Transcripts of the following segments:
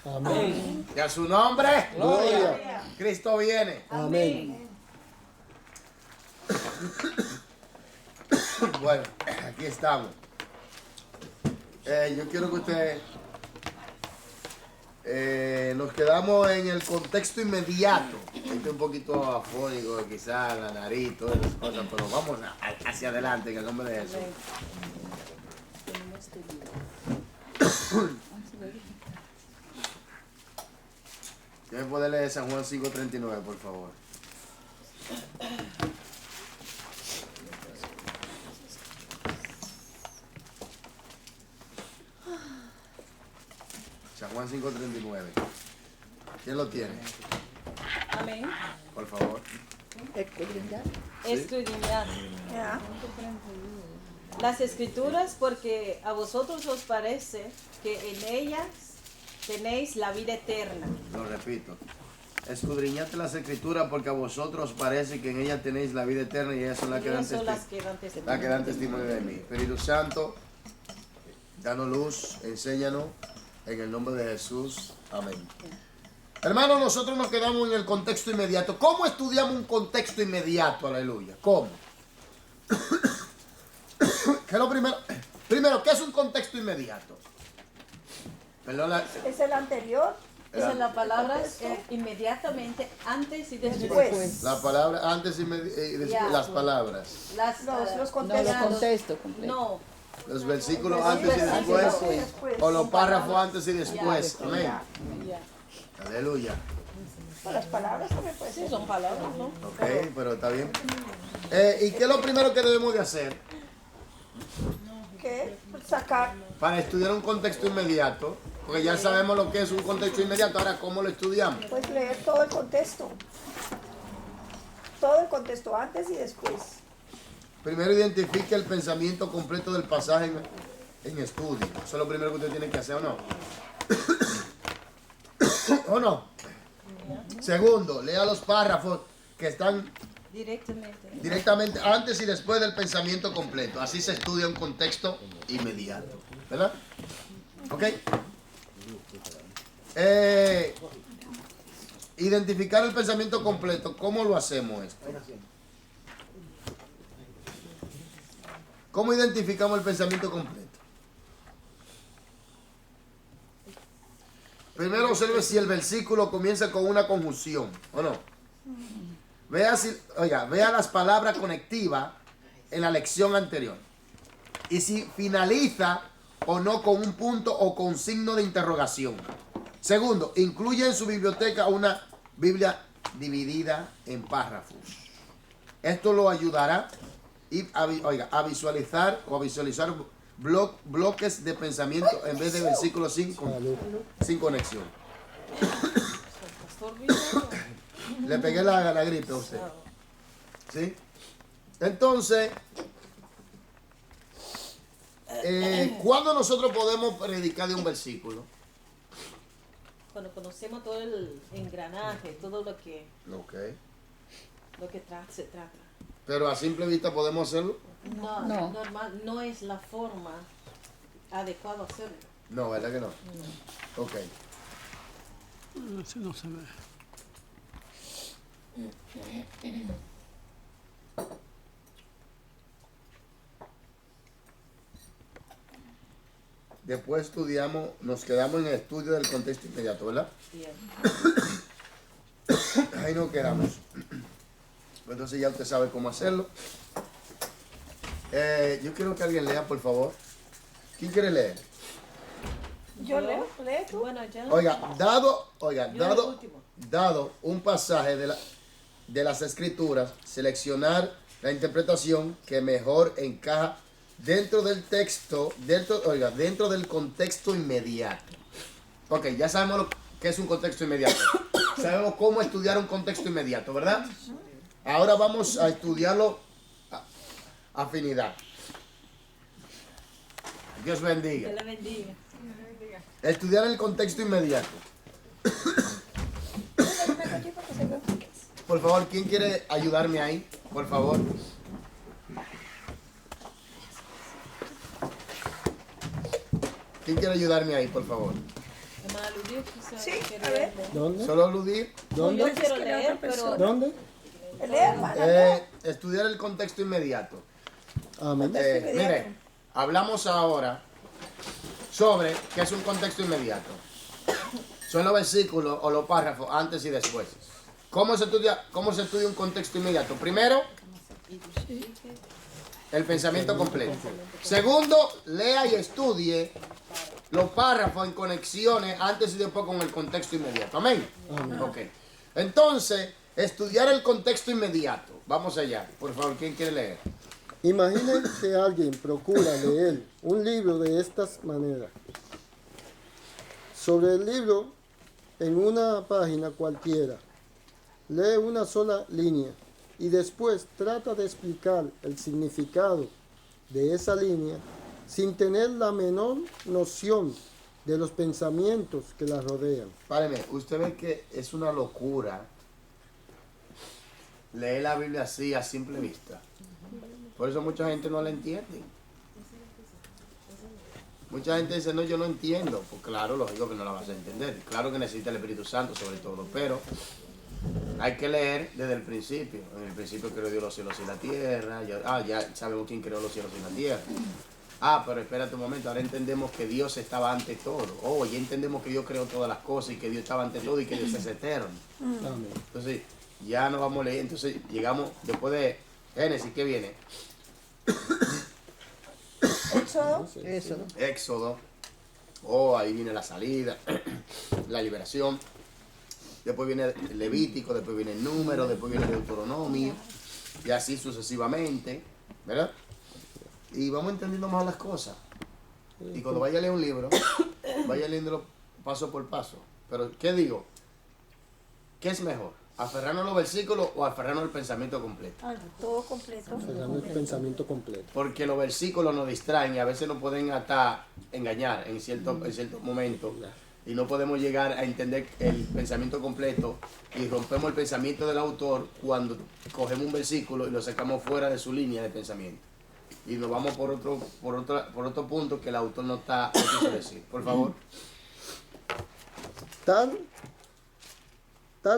Amén. Y a su nombre, Gloria. Cristo viene. Amén. Bueno, aquí estamos. Yo quiero que ustedes nos quedamos en el contexto inmediato. Estoy un poquito afónico, quizás la nariz, todas esas cosas, pero vamos hacia adelante en el nombre de Jesús. ¿Qué me puede leer San Juan 5:39, por favor? San Juan 5:39. ¿Quién lo tiene? Amén. Por favor. Escudriñad las escrituras, porque a vosotros os parece que en ellas tenéis la vida eterna. Lo repito. Escudriñad las escrituras porque a vosotros parece que en ellas tenéis la vida eterna y ellas son las que dan Ellas son las testimonio. que dan La que dan testimonio de mí. Espíritu Santo, danos luz, enséñanos en el nombre de Jesús. Amén. Hermanos, nosotros nos quedamos en el contexto inmediato. ¿Cómo estudiamos un contexto inmediato? Aleluya. ¿Cómo? ¿Qué es lo primero? Primero, ¿qué es un contexto inmediato? Perdón, Es el anterior. Esa es la palabra inmediatamente antes y después. la palabra antes y después, Ya. las palabras. Los contextos. contextos. No, Los versículos antes y después. O los párrafos antes y después. Amén. ya. Aleluya. Las palabras también pueden Sí, ser. son palabras, ¿no? Ok, pero está bien. ¿Y qué es lo primero que debemos de hacer ¿Qué? Sacar. para estudiar un contexto inmediato? Porque ya sabemos lo que es un contexto inmediato. Ahora, ¿cómo lo estudiamos? Pues leer todo el contexto. Todo el contexto, antes y después. Primero identifique el pensamiento completo del pasaje en estudio. Eso es lo primero que usted tiene que hacer, ¿o no? ¿O no? Segundo, lea los párrafos que están directamente antes y después del pensamiento completo. Así se estudia un contexto inmediato. ¿Verdad? ¿Ok? Identificar el pensamiento completo. ¿Cómo lo hacemos esto? ¿Cómo identificamos el pensamiento completo? Primero observe si el versículo comienza con una conjunción o no. Vea las palabras conectivas en la lección anterior. Y si finaliza o no con un punto o con signo de interrogación. Segundo, incluye en su biblioteca una Biblia dividida en párrafos. Esto lo ayudará a visualizar bloques de pensamiento en vez de versículos sin conexión. Le pegué la gripe a usted. ¿Sí? Entonces, ¿cuándo nosotros podemos predicar de un versículo? Cuando conocemos todo el engranaje, todo lo que Ok. se trata. Pero a simple vista podemos hacerlo. No, normal, no es la forma adecuada de hacerlo. No, ¿verdad que no? Ok. Ese no se ve. Después nos quedamos en el estudio del contexto inmediato, ¿verdad? Bien. Ahí nos quedamos. Entonces ya usted sabe cómo hacerlo. Yo quiero que alguien lea, por favor. ¿Quién quiere leer? Yo leo, lee tú. Bueno, ya. Dado un pasaje de las escrituras, seleccionar la interpretación que mejor encaja dentro del texto, dentro del contexto inmediato. Ok, ya sabemos lo que es un contexto inmediato. Sabemos cómo estudiar un contexto inmediato, ¿verdad? Ahora vamos a estudiarlo a afinidad. Dios bendiga. Que la bendiga. Estudiar el contexto inmediato. Por favor, ¿quién quiere ayudarme ahí? Por favor. ¿Quién quiere ayudarme ahí, por favor? Hermana Ludia, quizás Sí, quería a ver. leer. ¿Dónde? Solo aludir. No, yo ¿Dónde? quiero Es que la leer, otra pero persona- ¿Dónde? Lee, hermana, lee. Estudiar el contexto inmediato. Amén. Inmediato. Mire, hablamos ahora sobre qué es un contexto inmediato. Son los versículos o los párrafos antes y después. ¿Cómo se estudia un contexto inmediato? Primero, el pensamiento completo. Segundo, lea y estudie los párrafos en conexiones antes y después con el contexto inmediato. Amén. Amén. Ok. Entonces, estudiar el contexto inmediato. Vamos allá. Por favor, ¿quién quiere leer? Imaginen que alguien procura leer un libro de estas maneras. Sobre el libro, en una página cualquiera, lee una sola línea y después trata de explicar el significado de esa línea sin tener la menor noción de los pensamientos que la rodean. Páreme, usted ve que es una locura leer la Biblia así a simple vista. Por eso mucha gente no la entiende. Mucha gente dice, no, yo no entiendo. Pues claro, lógico que no la vas a entender. Claro que necesita el Espíritu Santo sobre todo, pero hay que leer desde el principio. En el principio creó Dios los cielos y la tierra. Ya sabemos quién creó los cielos y la tierra. Pero espérate un momento, ahora entendemos que Dios estaba ante todo. Ya entendemos que Dios creó todas las cosas y que Dios estaba ante todo y que Dios es eterno. Amén. Entonces, ya nos vamos a leer. Entonces, llegamos después de Génesis, ¿qué viene? Éxodo. Éxodo. Ahí viene la salida, la liberación. Después viene Levítico, después viene el Número, después viene Deuteronomio. Y así sucesivamente, ¿verdad? Y vamos entendiendo más las cosas. Y cuando vaya a leer un libro, vaya leyéndolo paso por paso. Pero, ¿qué digo? ¿Qué es mejor? ¿Aferrarnos a los versículos o aferrarnos al pensamiento completo? Todo completo. Dando el pensamiento completo. Porque los versículos nos distraen y a veces nos pueden hasta engañar en ciertos momentos. Y no podemos llegar a entender el pensamiento completo y rompemos el pensamiento del autor cuando cogemos un versículo y lo sacamos fuera de su línea de pensamiento. Y nos vamos por otro punto que el autor no quiso decir. Por favor. Tal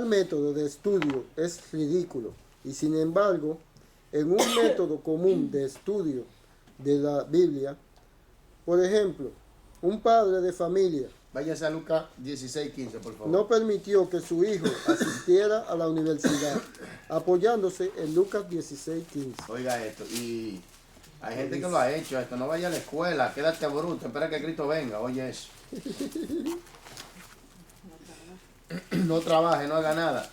método de estudio es ridículo y sin embargo, en un método común de estudio de la Biblia, por ejemplo, un padre de familia Váyase a Lucas 16:15, por favor. no permitió que su hijo asistiera a la universidad, apoyándose en Lucas 16:15. Oiga esto, y hay gente que lo ha hecho esto, no vaya a la escuela, quédate bruto, espera que Cristo venga, oye eso. No trabaje, no haga nada.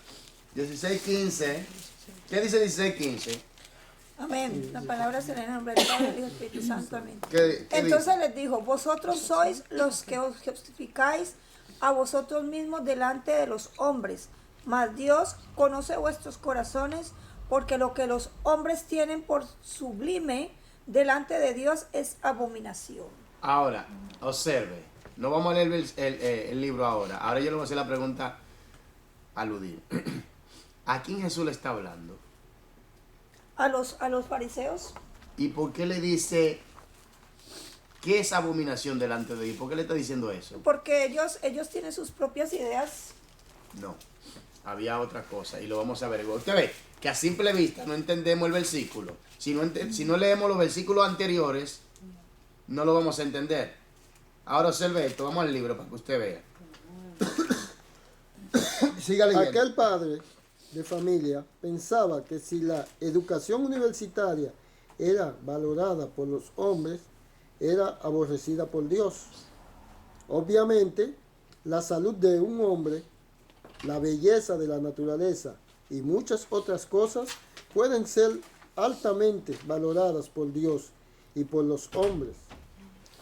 16:15, ¿qué dice 16:15? Amén. La palabra será en el nombre del Padre, del Hijo y del Espíritu Santo. Amén. ¿Qué Entonces dice? les dijo, vosotros sois los que os justificáis a vosotros mismos delante de los hombres, mas Dios conoce vuestros corazones, porque lo que los hombres tienen por sublime delante de Dios es abominación. Ahora, observe, no vamos a leer el libro ahora. Ahora yo le voy a hacer la pregunta aludir. ¿A quién Jesús le está hablando? A los fariseos. ¿Y por qué le dice qué es abominación delante de Dios? ¿Por qué le está diciendo eso? Porque ellos tienen sus propias ideas. No, había otra cosa y lo vamos a averiguar. Usted ve que a simple vista no entendemos el versículo. Si no leemos los versículos anteriores, no lo vamos a entender. Ahora observe esto, vamos al libro para que usted vea. Siga leyendo. Aquel padre de familia pensaba que si la educación universitaria era valorada por los hombres, era aborrecida por Dios. Obviamente, la salud de un hombre, la belleza de la naturaleza y muchas otras cosas pueden ser altamente valoradas por Dios y por los hombres.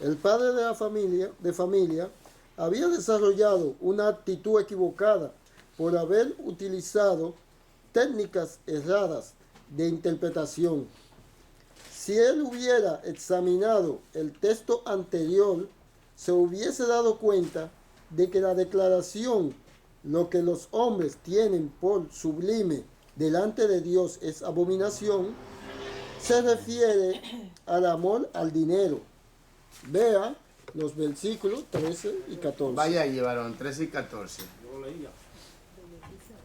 El padre de familia había desarrollado una actitud equivocada por haber utilizado técnicas erradas de interpretación. Si él hubiera examinado el texto anterior, se hubiese dado cuenta de que la declaración "lo que los hombres tienen por sublime delante de Dios es abominación" se refiere al amor al dinero. Vea los versículos 13 y 14. Vaya ahí, varón, 13 y 14.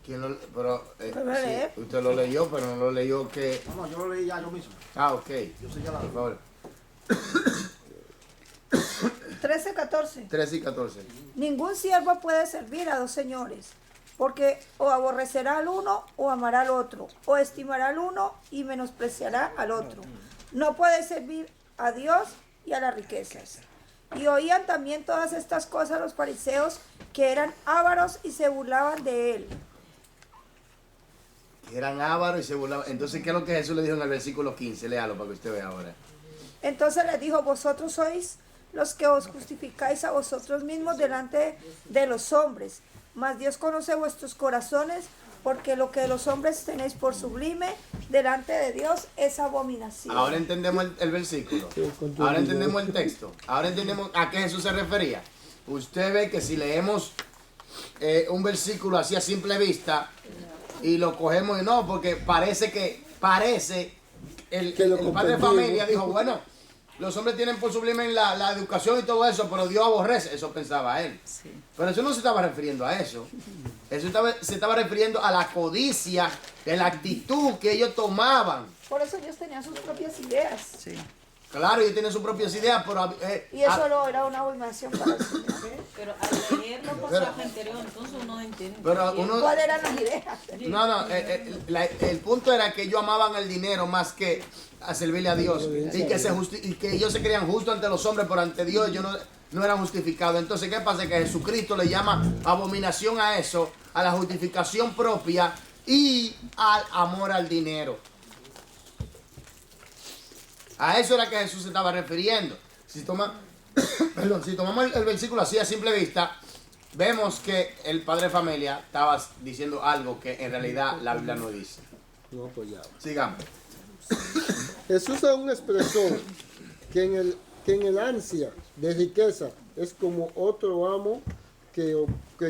¿Quién lo, pero, ¿Puedo leer? sí, usted lo leyó, pero no lo leyó que... No, yo lo leí ya yo mismo. Ah, ok. Yo sé ya la Por favor. 13, 14. 13 y 14. Ningún siervo puede servir a dos señores, porque o aborrecerá al uno o amará al otro, o estimará al uno y menospreciará al otro. No puede servir a Dios y a las riquezas. Y oían también todas estas cosas los fariseos, que eran ávaros y se burlaban de él. Eran ávaros y se burlaban. Entonces, ¿qué es lo que Jesús le dijo en el versículo 15? Léalo para que usted vea ahora. Entonces les dijo, vosotros sois los que os justificáis a vosotros mismos delante de los hombres, mas Dios conoce vuestros corazones, porque lo que los hombres tenéis por sublime delante de Dios es abominación. Ahora entendemos el versículo. Ahora entendemos el texto. Ahora entendemos a qué Jesús se refería. Usted ve que si leemos un versículo así a simple vista y lo cogemos y no, porque parece el Que lo padre de comprendimos. familia dijo, bueno, los hombres tienen por sublime la educación y todo eso, pero Dios aborrece. Eso pensaba él. Pero eso no se estaba refiriendo a eso. Se estaba refiriendo a la codicia, de la actitud que ellos tomaban. Por eso ellos tenían sus propias ideas. Claro, ellos tienen sus propias ideas, pero... Y eso no era una abominación para el Señor. Pero al leer los pasajes anteriores, entonces uno entiende. Pero bien. uno- ¿Cuáles eran las ideas? No, el punto era que ellos amaban el dinero más que a servirle a Dios. Y que ellos se creían justos ante los hombres, pero ante Dios ellos no eran justificados. Entonces, ¿qué pasa? Que Jesucristo le llama abominación a eso, a la justificación propia y al amor al dinero. A eso era que Jesús se estaba refiriendo. Si tomamos el versículo así a simple vista, vemos que el padre de familia estaba diciendo algo que en realidad la Biblia no dice. No apoyaba. Sigamos. Jesús aún expresó que en el ansia de riqueza es como otro amo que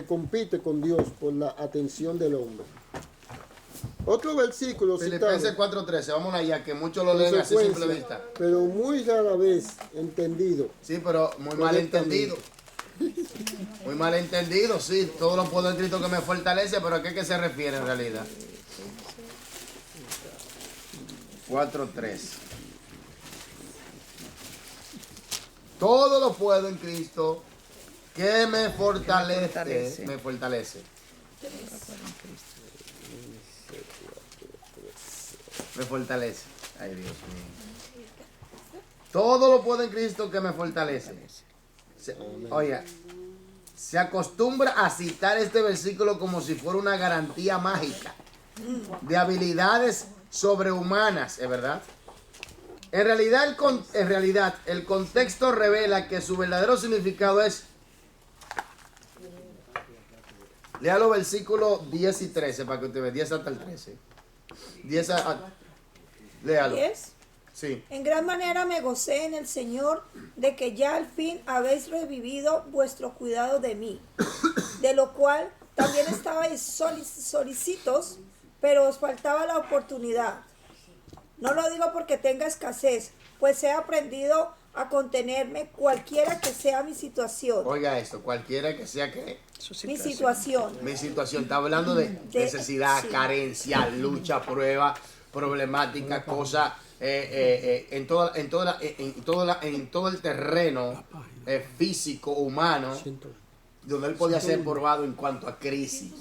compite con Dios por la atención del hombre. Otro versículo Filipenses citado, 4:13, vamos allá, que muchos lo leen así a simple consecuencia, vista. pero muy rara vez entendido. Sí, pero muy mal entendido. Muy mal entendido, sí. Todo lo puedo en Cristo que me fortalece, pero ¿a qué se refiere en realidad? 4:3. Todo lo puedo en Cristo que me fortalece. Me fortalece. Me fortalece. Ay, Dios mío. Todo lo puedo en Cristo que me fortalece. Oiga, se acostumbra a citar este versículo como si fuera una garantía mágica de habilidades sobrehumanas, ¿es verdad? En realidad, el contexto revela que su verdadero significado es... Lea los versículos 10 y 13 para que usted vea, 10 hasta el 13. 10 a... Léalo. 10. Sí. En gran manera me gocé en el Señor de que ya al fin habéis revivido vuestro cuidado de mí, de lo cual también estabais solicitos, pero os faltaba la oportunidad. No lo digo porque tenga escasez, pues he aprendido a contenerme cualquiera que sea mi situación. Oiga esto, cualquiera que sea que... Mi situación. Mi situación, está hablando de necesidad, sí. carencia, lucha, prueba, problemática, cosas en todo el terreno físico, humano, donde él podía ser probado en cuanto a crisis.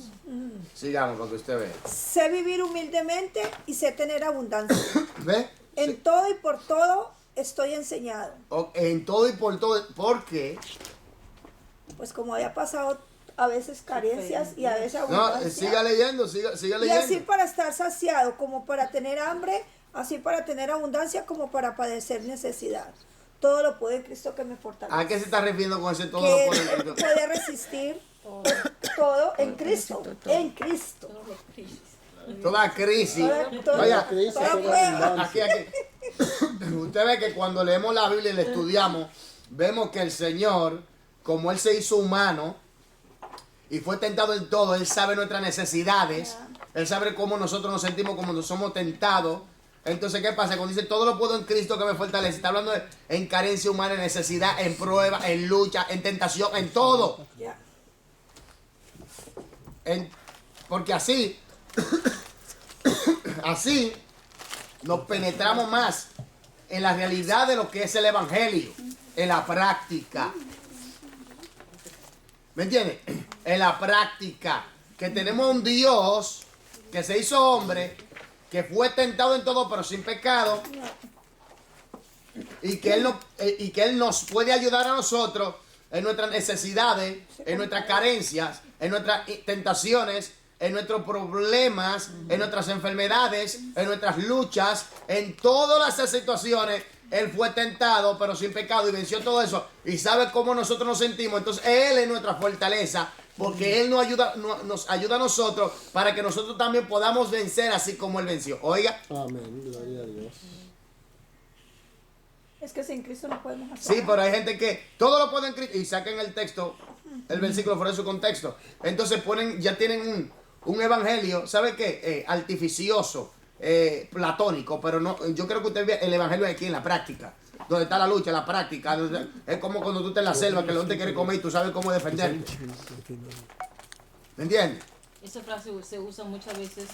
Sigamos para que usted vea. Sé vivir humildemente y sé tener abundancia. ¿Ve? En todo y por todo estoy enseñado. En todo y por todo, porque Pues como había pasado a veces carencias y a veces no, abundancia. siga leyendo, siga Y así leyendo. para estar saciado, como para tener hambre, así para tener abundancia, como para padecer necesidad. Todo lo puede en Cristo que me fortalece. ¿A qué se está refiriendo con ese todo Que lo puede en Él Cristo? puede resistir todo en Cristo. En Cristo. Toda crisis. Toda Vaya, crisis, toda toda prueba. aquí. Usted ve que cuando leemos la Biblia y la estudiamos, vemos que el Señor, como Él se hizo humano y fue tentado en todo, Él sabe nuestras necesidades, Él sabe cómo nosotros nos sentimos, cómo nos somos tentados. Entonces, ¿qué pasa? Cuando dice todo lo puedo en Cristo que me fortalece, está hablando en carencia humana, en necesidad, en prueba, en lucha, en tentación, en todo. Ya. Porque así, así nos penetramos más en la realidad de lo que es el Evangelio, en la práctica. ¿Me entiendes? En la práctica, que tenemos un Dios que se hizo hombre, que fue tentado en todo pero sin pecado, y que Él nos puede ayudar a nosotros en nuestras necesidades, en nuestras carencias, en nuestras tentaciones, en nuestros problemas, en nuestras enfermedades, en nuestras luchas, en todas las situaciones. Él fue tentado pero sin pecado y venció todo eso y sabe cómo nosotros nos sentimos. Entonces Él es nuestra fortaleza, porque Él nos ayuda a nosotros para que nosotros también podamos vencer así como Él venció. Oiga. Amén, gloria a Dios. Es que sin Cristo no podemos hacer Sí, pero hay gente que todo lo puede en Cristo y sacan el texto, el versículo fuera de su contexto. Entonces ya tienen un evangelio, ¿sabe qué? Artificioso, platónico, pero no, yo creo que usted ve el evangelio aquí en la práctica. Donde está la lucha, la práctica. Es como cuando tú estás en la selva, que el león te quiere comer y tú sabes cómo defenderte. ¿Me entiendes? Esa frase se usa muchas veces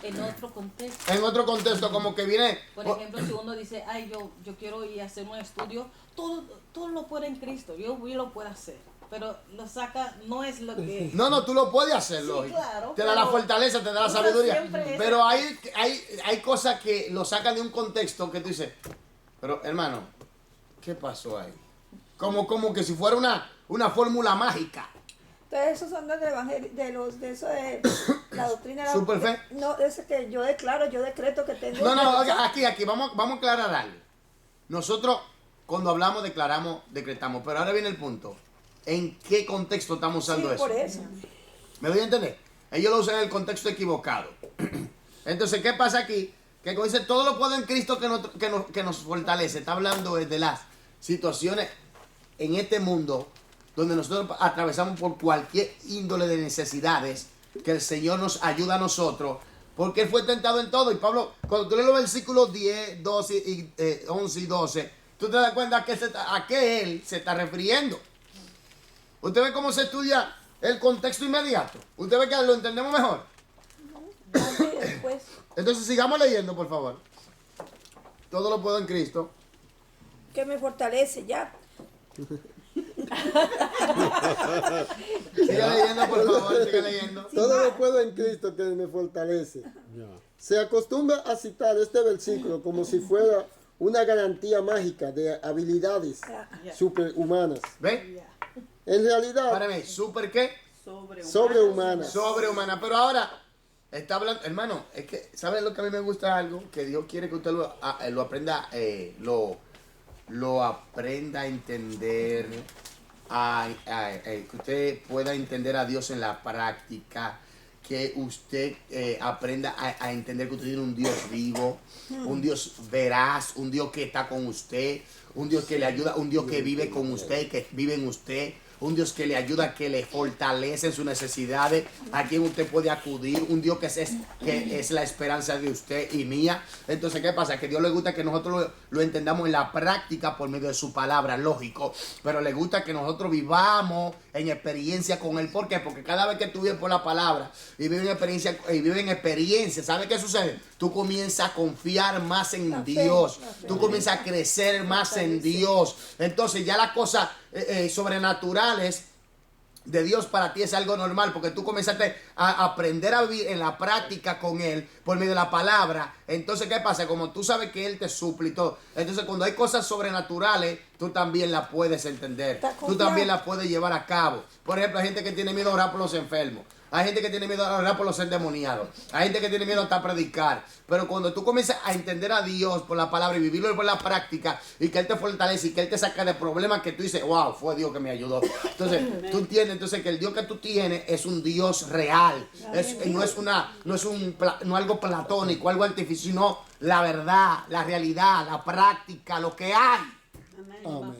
en otro contexto. En otro contexto, como que viene... Por ejemplo, si uno dice, ay, yo quiero ir a hacer un estudio, todo lo puede en Cristo, yo lo puedo hacer. Pero lo saca, no es lo que... No, tú lo puedes hacer, Sí, lógico. claro, Te da la pero fortaleza, te da la uno sabiduría. siempre es- Pero hay cosas que lo sacan de un contexto que tú dices, pero hermano, ¿qué pasó ahí? Como que si fuera una fórmula mágica. Entonces esos son los del evangelio, de eso de la doctrina de la ¿Superfe? No, ese que yo decreto que tengo. No, oiga, aquí, vamos a aclarar algo. Nosotros, cuando hablamos, decretamos, pero ahora viene el punto. ¿En qué contexto estamos Sí, usando eso? por eso. ¿Me doy a entender? Ellos lo usan en el contexto equivocado. Entonces, ¿qué pasa aquí? Que cuando dice todo lo puedo en Cristo que nos fortalece. Está hablando de las situaciones en este mundo donde nosotros atravesamos por cualquier índole de necesidades, que el Señor nos ayuda a nosotros, porque Él fue tentado en todo. Y Pablo, cuando tú lees los versículos 10, 12 11 y 12, tú te das cuenta a qué Él se está refiriendo. ¿Usted ve cómo se estudia el contexto inmediato? ¿Usted ve que lo entendemos mejor? Antes y después. Entonces sigamos leyendo, por favor. Todo lo puedo en Cristo. Que me fortalece ya. Siga leyendo, por favor, siga leyendo. Todo lo puedo en Cristo que me fortalece. Se acostumbra a citar este versículo como si fuera una garantía mágica de habilidades Ya. superhumanas. ¿Ve? En realidad, Párame, ¿super qué? sobrehumanas. Sobrehumana. Pero ahora, está hablando, hermano, es que, ¿saben lo que a mí me gusta algo? Que Dios quiere que usted lo aprenda, lo aprenda a entender, que usted pueda entender a Dios en la práctica, que usted aprenda a entender que usted tiene un Dios vivo, un Dios veraz, un Dios que está con usted, un Dios que le ayuda, un Dios que vive con usted, que vive en usted, un Dios que le ayuda, que le fortalece en sus necesidades, a quien usted puede acudir, un Dios que es la esperanza de usted y mía. Entonces, ¿qué pasa? Que a Dios le gusta que nosotros lo entendamos en la práctica por medio de su palabra, lógico, pero le gusta que nosotros vivamos en experiencia con Él. ¿Por qué? Porque cada vez que tú vives por la palabra y vives en experiencia, ¿sabes qué sucede? Tú comienzas a confiar más en La fe, Dios, la fe. tú comienzas a crecer más en Dios. Entonces ya las cosas sobrenaturales de Dios para ti es algo normal, porque tú comenzaste a aprender a vivir en la práctica con Él por medio de la palabra. Entonces, ¿qué pasa? Como tú sabes que Él te suple y todo, entonces cuando hay cosas sobrenaturales, tú también las puedes entender, Está tú confiado. también las puedes llevar a cabo. Por ejemplo, hay gente que tiene miedo a orar por los enfermos, hay gente que tiene miedo a orar por los endemoniados, hay gente que tiene miedo hasta a predicar, pero cuando tú comienzas a entender a Dios por la palabra y vivirlo por la práctica, y que Él te fortalece y que Él te saca de problemas que tú dices, wow, fue Dios que me ayudó. Entonces, tú entiendes entonces que el Dios que tú tienes es un Dios real, no es algo platónico, algo artificial, sino la verdad, la realidad, la práctica, lo que hay. Amén.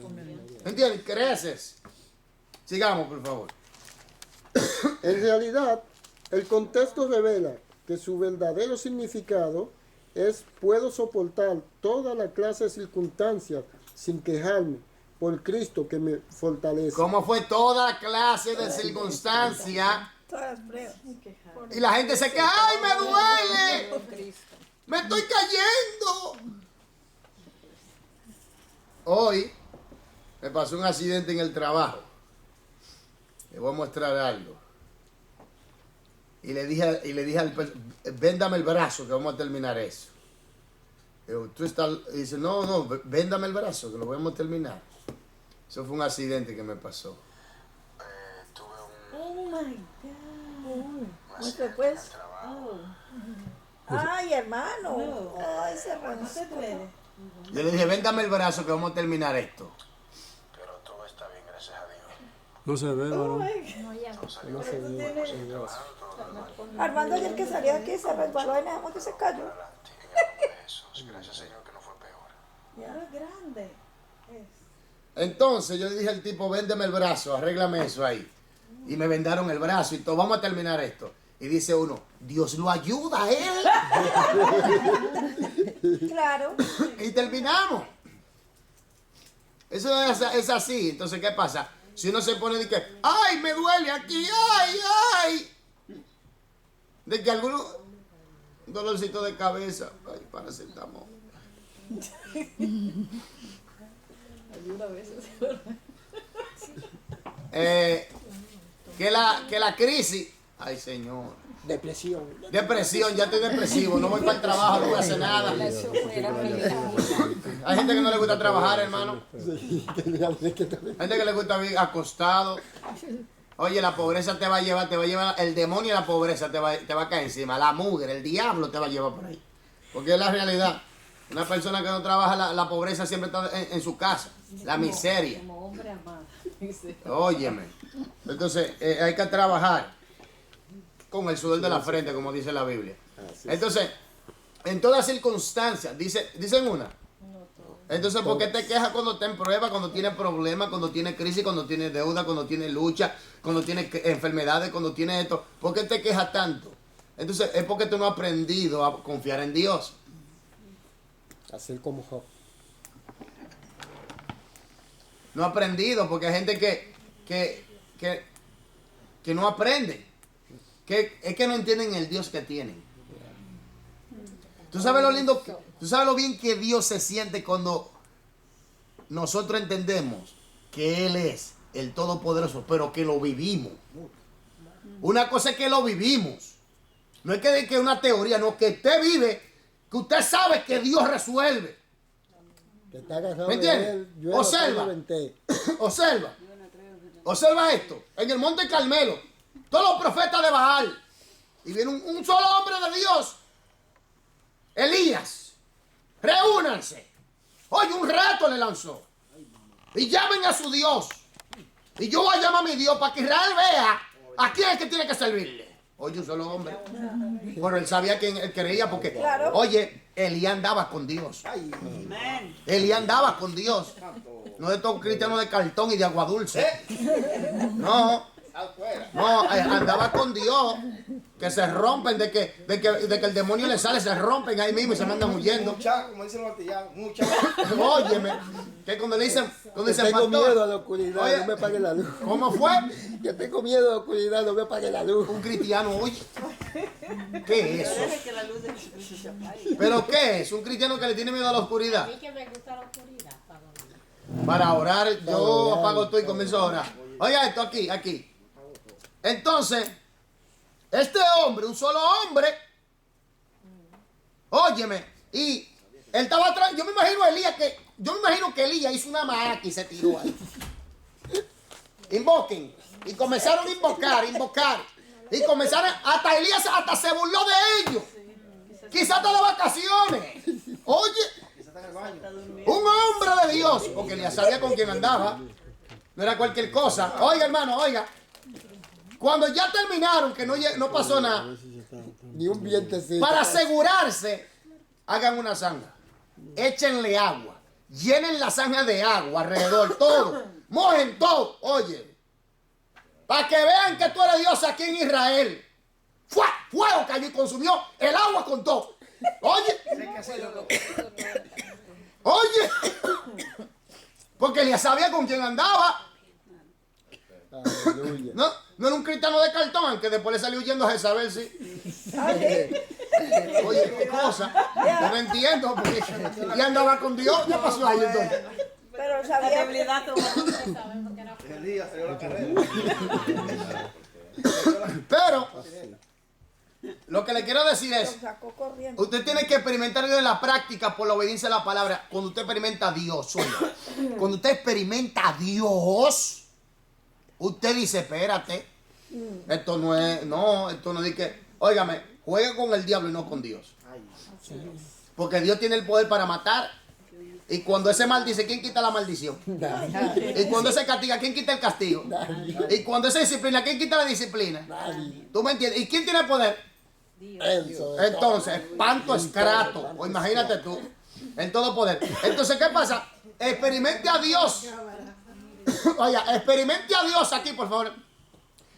¿Entiendes? Creces. Sigamos, por favor. En realidad, el contexto revela que su verdadero significado es, puedo soportar toda la clase de circunstancias sin quejarme por Cristo que me fortalece. ¿Cómo fue toda clase de circunstancia? Todas las pruebas. Y la gente se queja, ¡ay, me duele! ¡Me estoy cayendo! Hoy me pasó un accidente en el trabajo. Le voy a mostrar algo. Y le dije al véndame el brazo que vamos a terminar eso. Digo, y dice, no, véndame el brazo que lo vamos a terminar. Eso fue un accidente que me pasó. Oh my God. Muestre pues. Oh. Ay, hermano. No. Ay, se ¿No te duele? Yo le dije, véndame el brazo que vamos a terminar esto. Pero todo está bien, gracias a Dios. No se ve, Oh varón. my God. No, ya. No se ve. Armando ayer que salía de aquí se resbaló y nada más que se cayó. Adelante, en el nombre de Jesús. Gracias, Señor, que no fue peor. Pero es grande. Es. Entonces yo le dije al tipo, véndeme el brazo, arréglame eso ahí. Y me vendaron el brazo y todo, vamos a terminar esto. Y dice uno, Dios lo ayuda a él. Claro. Y terminamos. Eso es así. Entonces, ¿qué pasa? Si uno se pone de que, ¡ay, me duele aquí! ¡Ay, ay! De que alguno, un dolorcito de cabeza, ¡ay, paracetamol! Ayuda a veces. Que la crisis, ¡ay, Señor! Depresión. Depresión, ya estoy depresivo, no voy para el trabajo, no voy a hacer nada. Hay gente que no le gusta trabajar, hermano. Sí, Hay gente que le gusta vivir acostado. Oye, la pobreza te va a llevar, el demonio de la pobreza te va a caer encima. La mugre, el diablo te va a llevar por ahí. Porque es la realidad. Una persona que no trabaja, la pobreza siempre está en su casa. La miseria. Como hombre amado. Dice. Óyeme. Entonces, hay que trabajar con el sudor de la frente, como dice la Biblia. Entonces, en todas circunstancias, dicen una. Entonces, ¿por qué te quejas cuando estás en prueba, cuando tienes problemas, cuando tienes crisis, cuando tienes deuda, cuando tienes lucha, cuando tienes enfermedades, cuando tienes esto? ¿Por qué te quejas tanto? Entonces, es porque tú no has aprendido a confiar en Dios. Hacer como Job. No has aprendido, porque hay gente que no aprende. Que es que no entienden el Dios que tienen. Tú sabes lo lindo, tú sabes lo bien que Dios se siente cuando nosotros entendemos que Él es el Todopoderoso, pero que lo vivimos. Una cosa es que lo vivimos. No es que es una teoría, no, que usted vive, que usted sabe que Dios resuelve. Que está agarrado ¿Me entiendes? de él, yo Observa. Observa. Observa esto. En el monte Carmelo, todos los profetas de Baal. Y viene un solo hombre de Dios. Elías. Reúnanse. Oye, un reto le lanzó. Y llamen a su Dios. Y yo voy a llamar a mi Dios para que Israel vea a quién es que tiene que servirle. Oye, un solo hombre. Pero él sabía quién él creía porque, Claro. oye, Elías andaba con Dios. Elías andaba con Dios. No de estos cristianos de cartón y de agua dulce. No. No, andaba con Dios. Que se rompen, de que el demonio le sale, se rompen ahí mismo y se mandan huyendo. Mucha, como dicen los artillanos, mucha. Óyeme, que cuando le dicen, Tengo pastor, miedo a la oscuridad, oye, no me apague la luz. ¿cómo fue? Yo tengo miedo a la oscuridad, no me apague la luz. Un cristiano, oye. ¿Qué es eso? Que la luz de Jesucristo se apague. ¿Pero qué es? Un cristiano que le tiene miedo a la oscuridad. A mí que me gusta la oscuridad. Para orar, yo apago todo y comienzo a orar. Oiga esto aquí. Entonces, este hombre, un solo hombre, óyeme, y él estaba atrás, yo me imagino que Elías hizo una maca y se tiró ahí. Invoquen. Y comenzaron a invocar. Y comenzaron, hasta Elías se burló de ellos. Quizás está de vacaciones. Oye, un hombre de Dios, porque Elías sabía con quién andaba. No era cualquier cosa. Oiga, hermano, oiga. Cuando ya terminaron, que no pasó nada, Ni un vientecito. para asegurarse, hagan una zanja. Échenle agua. Llenen la zanja de agua alrededor, todo. Mojen todo. Oye, para que vean que tú eres Dios aquí en Israel. Fuego cayó y consumió el agua con todo. Oye, oye, porque Elías sabía con quién andaba. Aleluya. No, no era un cristiano de cartón, aunque después le salió huyendo a Jezabel, sí. Oye, qué cosa. Yo no entiendo, porque y andaba con Dios. ¿Qué pasó ahí entonces? Pero La sabía debilidad tuvo, ustedes saben, porque era El día salió la carrera. Pero, lo que le quiero decir lo es, sacó corriendo. usted tiene que experimentar Dios en la práctica por la obediencia a la palabra. Cuando usted experimenta a Dios, oiga, cuando usted experimenta a Dios, usted dice, espérate, esto no es, no, esto no es que, óigame, juegue con el diablo y no con Dios. Porque Dios tiene el poder para matar. Y cuando ese maldice, ¿quién quita la maldición? Y cuando ese castiga, ¿quién quita el castigo? Y cuando ese disciplina, ¿quién quita la disciplina? ¿Tú me entiendes? ¿Y quién tiene el poder? Entonces, espanto es crato. O imagínate tú, en todo poder. Entonces, ¿qué pasa? Experimente a Dios. Oiga, experimente a Dios aquí, por favor.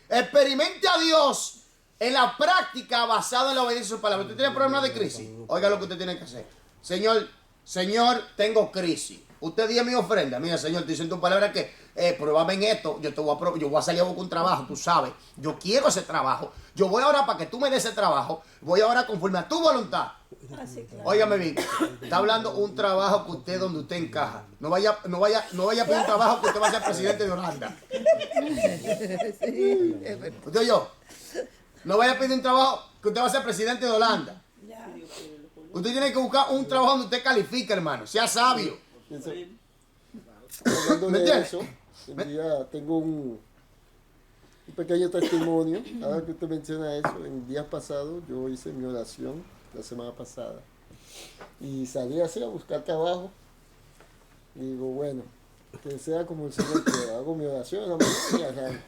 Experimente a Dios en la práctica basada en la obediencia a su palabra. ¿Usted tiene problemas de crisis? Oiga lo que usted tiene que hacer. Señor, tengo crisis. Usted dio mi ofrenda. Mira, Señor, te dice en tu palabra que pruébame en esto. Yo voy a salir a buscar un trabajo, tú sabes. Yo quiero ese trabajo. Yo voy ahora para que tú me des ese trabajo. Voy ahora conforme a tu voluntad. Así, claro. Óigame bien, está hablando un trabajo que usted donde usted encaja. No vaya a pedir un trabajo que usted va a ser presidente de Holanda. ¿Usted oyó? No vaya a pedir un trabajo que usted va a ser presidente de Holanda. Ya. Usted tiene que buscar un trabajo donde usted califique, hermano. Sea sabio. Hablando ¿Me de entiendes? eso, un día tengo un pequeño testimonio. Ahora que usted menciona eso, en días pasados yo hice mi oración la semana pasada y salí así a buscar trabajo y digo, bueno, que sea como el Señor quiera. Hago mi oración en la mañana y arranco.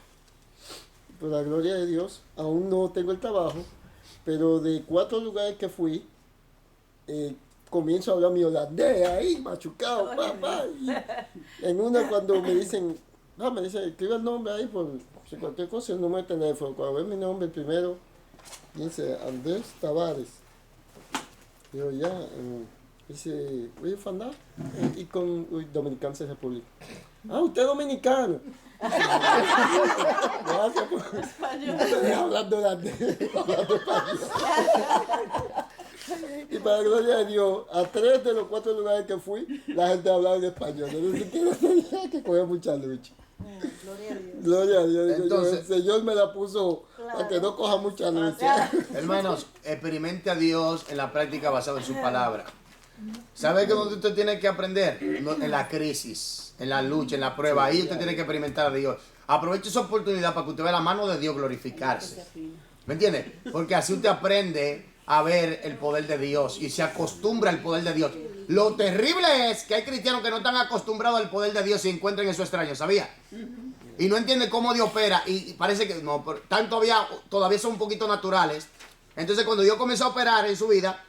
Por la gloria de Dios, aún no tengo el trabajo, pero de 4 lugares que fui, comienzo a hablar mi holandés ahí, machucado, papá. En una cuando me dicen, me dicen, escribe el nombre ahí por si cualquier cosa, el número de teléfono. Cuando ve mi nombre, el primero, dice Andrés Tavares. Digo, ya, dice, oye, Fandá, y con Dominicana de República. Ah, usted es dominicano. Gracias por hablando holandés, hablando español. Y para la gloria de Dios, a 3 de los 4 lugares que fui, la gente hablaba en español. Ni siquiera tenía que coger mucha lucha. gloria a Dios. Gloria a Dios. Digo yo, Entonces- el Señor me la puso para que no coja mucha lucha. Hermanos, experimente a Dios en la práctica basada en su palabra. ¿Sabe que donde usted tiene que aprender? En la crisis, en la lucha, en la prueba. Ahí usted tiene que experimentar a Dios. Aproveche esa oportunidad para que usted vea la mano de Dios glorificarse. ¿Me entiende? Porque así usted aprende a ver el poder de Dios y se acostumbra al poder de Dios. Lo terrible es que hay cristianos que no están acostumbrados al poder de Dios y encuentran eso extraño, ¿sabía? Y no entienden cómo Dios opera y parece que no, pero todavía son un poquito naturales. Entonces cuando Dios comenzó a operar en su vida,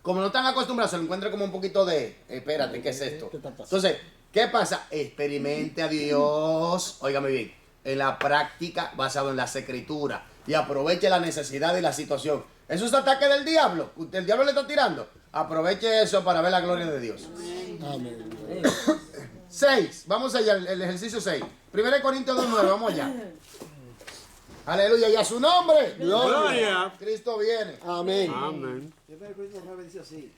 como no están acostumbrados, se lo encuentra como un poquito de, espérate, ¿qué es esto? ¿Qué está pasando? Entonces, ¿qué pasa? Experimente a Dios, óigame bien, en la práctica basado en las escrituras y aproveche la necesidad y la situación. Eso es ataque del diablo. El diablo le está tirando. Aproveche eso para ver la gloria de Dios. Amén. 6. Vamos allá, el ejercicio 6. 1 Corintios 2:9. Vamos allá. Aleluya. Y a su nombre. Gloria. Cristo viene. Amén. Amén. 1 Corintios 9 dice así,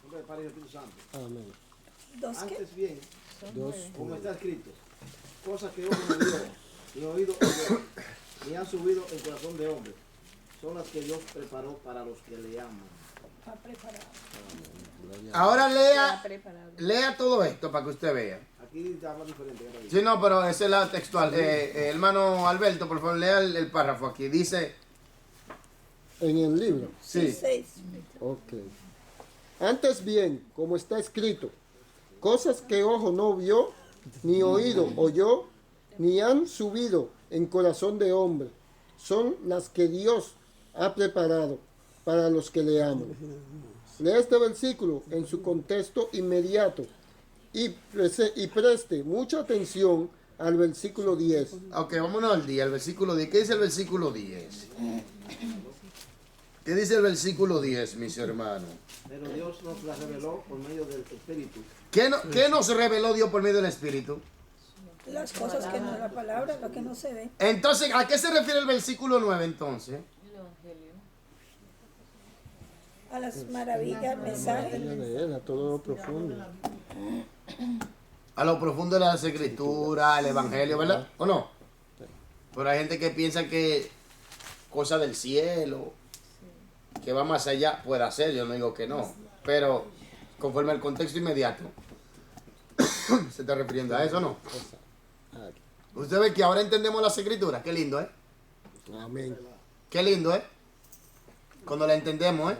nombre del Padre y del Espíritu Santo. Amén. ¿Dos qué? Antes bien, Dos. como está escrito, cosas que ojo no vio, ni oído oyó, ni han subido en corazón de hombre, son las que Dios preparó para los que le aman. Está preparado. Ahora lea todo esto para que usted vea. Aquí habla diferente. ¿Qué dice? Sí, no, pero esa es la textual. Hermano Alberto, por favor, lea el párrafo aquí. Dice, En el libro. sí. 6. Ok. Antes bien, como está escrito, cosas que ojo no vio, ni oído oyó, ni han subido en corazón de hombre, son las que Dios ha preparado para los que le aman. Lea este versículo en su contexto inmediato y preste mucha atención al versículo 10. Ok, vámonos al día, el versículo 10. ¿Qué dice el versículo 10? ¿Qué dice el versículo 10, mis hermanos? Pero Dios nos la reveló por medio del Espíritu. ¿Qué nos reveló Dios por medio del Espíritu? Las cosas que no es la palabra, lo que no se ve. Entonces, ¿a qué se refiere el versículo 9 entonces? El Evangelio. A las maravillas, mensajes. De él, a todo lo profundo. A lo profundo de las escrituras, el Evangelio, ¿verdad? ¿O no? Pero hay gente que piensa que cosa del cielo, que va más allá, puede ser, yo no digo que no, pero conforme al contexto inmediato, ¿se está refiriendo a eso o no? Usted ve que ahora entendemos las escrituras, qué lindo, ¿eh? Amén. Qué lindo, ¿eh? Cuando la entendemos, ¿eh?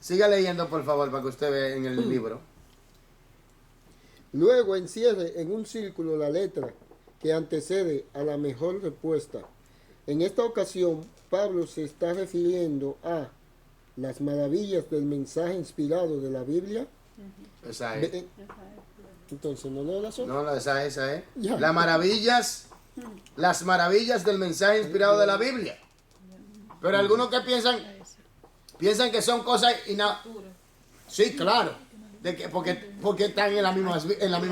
Siga leyendo, por favor, para que usted vea en el libro. Luego encierre en un círculo la letra que antecede a la mejor respuesta. En esta ocasión, Pablo se está refiriendo a las maravillas del mensaje inspirado de la Biblia. Esa es. Entonces, ¿no leo la sola? No, esa es. Ya. Las maravillas del mensaje inspirado de la Biblia. Pero algunos que piensan que son cosas sí, claro, porque están en la misma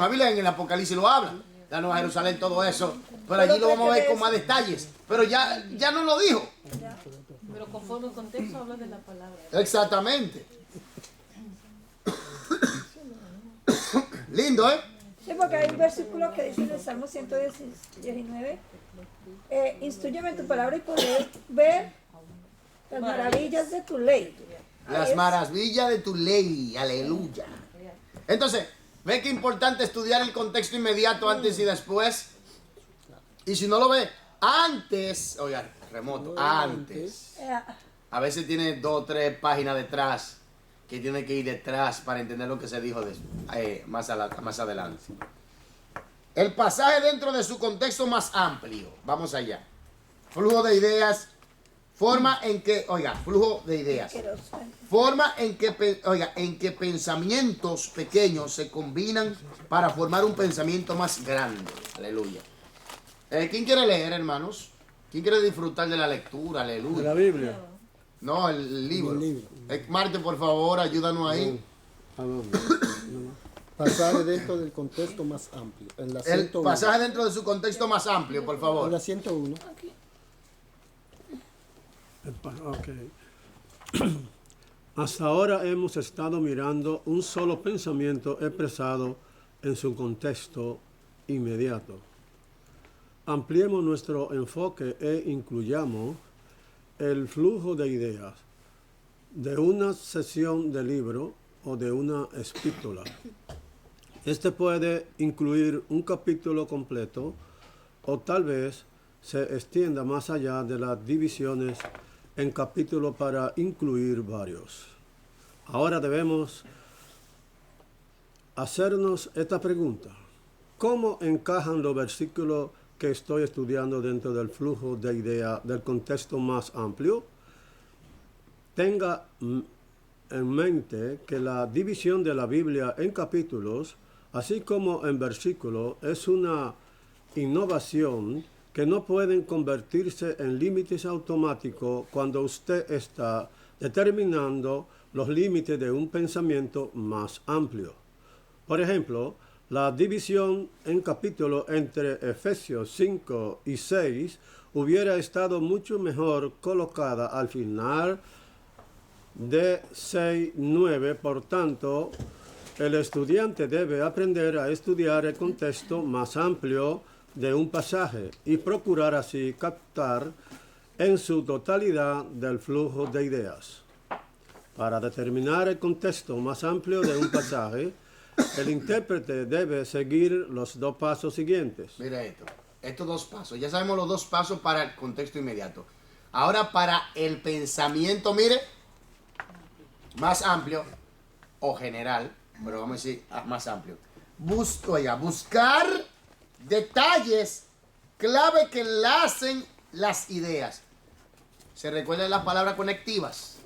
Biblia, en el Apocalipsis lo habla, la Nueva Jerusalén, todo eso, pero allí lo vamos a ver con más detalles, pero ya no lo dijo. Pero conforme el contexto habla de la palabra. Exactamente. Lindo, ¿eh? Sí, porque hay un versículo que dice en el Salmo 119, instrúyeme en tu palabra y poder ver las maravillas de tu ley. Las maravillas de tu ley, aleluya. Entonces, ve que importante estudiar el contexto inmediato antes y después. Y si no lo ve antes, oiga, remoto, antes. A veces tiene 2 o 3 páginas detrás que tiene que ir detrás para entender lo que se dijo más adelante. El pasaje dentro de su contexto más amplio. Vamos allá. Flujo de ideas. Forma en que, flujo de ideas. Forma en que pensamientos pequeños se combinan para formar un pensamiento más grande. Aleluya. ¿Quién quiere leer, hermanos? ¿Quién quiere disfrutar de la lectura? Aleluya. De la Biblia. No, el libro. El libro. Marte, por favor, ayúdanos ahí. ¿A dónde? Pasaje dentro del contexto más amplio. En la El 101. pasaje dentro de su contexto más amplio, por En favor. la 101. Ok. Hasta ahora hemos estado mirando un solo pensamiento expresado en su contexto inmediato. Ampliemos nuestro enfoque e incluyamos el flujo de ideas de una sesión de libro o de una epístola. Este puede incluir un capítulo completo o tal vez se extienda más allá de las divisiones en capítulos para incluir varios. Ahora debemos hacernos esta pregunta. ¿Cómo encajan los versículos que estoy estudiando dentro del flujo de ideas del contexto más amplio? Tenga en mente que la división de la Biblia en capítulos, así como en versículos, es una innovación que no pueden convertirse en límites automáticos cuando usted está determinando los límites de un pensamiento más amplio. Por ejemplo, la división en capítulos entre Efesios 5 y 6 hubiera estado mucho mejor colocada al final de 6-9. Por tanto, el estudiante debe aprender a estudiar el contexto más amplio de un pasaje y procurar así captar en su totalidad del flujo de ideas. Para determinar el contexto más amplio de un pasaje, el intérprete debe seguir los 2 pasos siguientes. Mira estos 2 pasos. Ya sabemos los 2 pasos para el contexto inmediato. Ahora para el pensamiento, mire, más amplio o general, pero vamos a decir más amplio. Buscar detalles clave que enlacen las ideas. ¿Se recuerdan las palabras conectivas?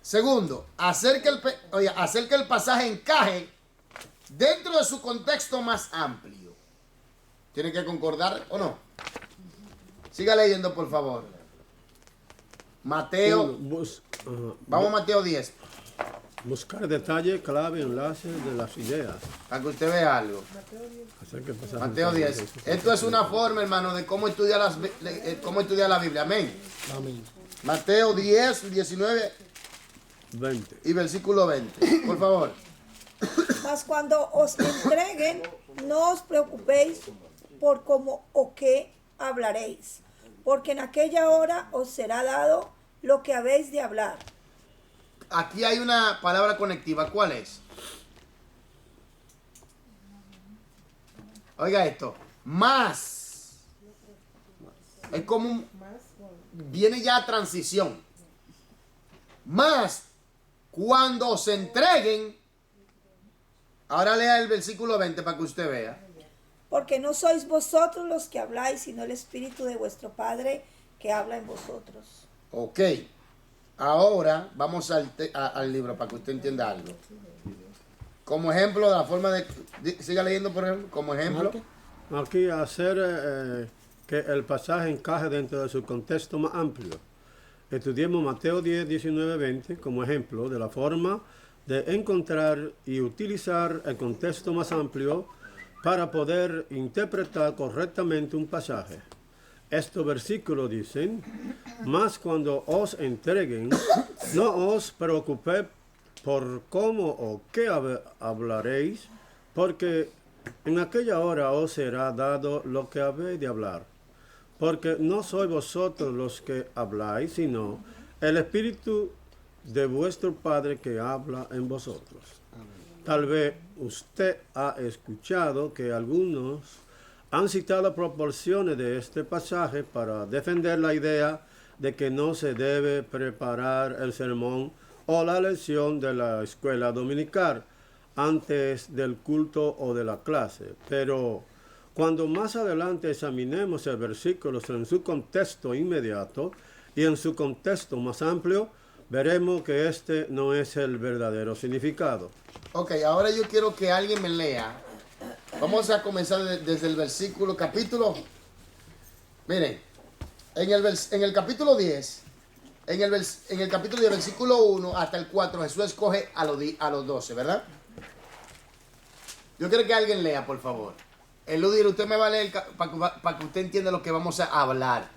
Segundo, hacer que el pasaje encaje dentro de su contexto más amplio. ¿Tiene que concordar o no? Siga leyendo, por favor. Mateo, vamos a Mateo 10, Buscar detalle, clave, enlaces de las ideas. para que usted vea algo. Hacer que el pasaje Mateo 10. Esto es una forma, hermano, de cómo estudiar la Biblia. Amén. Amén. Mateo 10, 19 20. y versículo 20. Por favor. Mas cuando os entreguen, no os preocupéis por cómo o qué hablaréis, porque en aquella hora os será dado lo que habéis de hablar. Aquí hay una palabra conectiva. ¿Cuál es? Oiga esto. Más. Es como viene ya a transición. Más cuando se entreguen. Ahora lea el versículo 20 para que usted vea. Porque no sois vosotros los que habláis, sino el Espíritu de vuestro Padre que habla en vosotros. Ok. Ahora vamos al libro para que usted entienda algo. Como ejemplo de la forma de... Siga leyendo, por ejemplo. Como ejemplo. Aquí hacer que el pasaje encaje dentro de su contexto más amplio. Estudiemos Mateo 10, 19, 20 como ejemplo de la forma de encontrar y utilizar el contexto más amplio para poder interpretar correctamente un pasaje. Estos versículos dicen, mas cuando os entreguen, no os preocupéis por cómo o qué hablaréis, porque en aquella hora os será dado lo que habéis de hablar. Porque no sois vosotros los que habláis, sino el Espíritu de vuestro Padre que habla en vosotros. Tal vez usted ha escuchado que algunos han citado proporciones de este pasaje para defender la idea de que no se debe preparar el sermón o la lección de la escuela dominical antes del culto o de la clase. Pero cuando más adelante examinemos el versículo en su contexto inmediato y en su contexto más amplio, veremos que este no es el verdadero significado. Ok, ahora yo quiero que alguien me lea. Vamos a comenzar desde el versículo, capítulo. Miren, en el capítulo 10, en el capítulo 10, versículo 1 hasta el 4, Jesús escoge a los 12, ¿verdad? Yo quiero que alguien lea, por favor. Eludir, usted me va a leer para que usted entienda lo que vamos a hablar.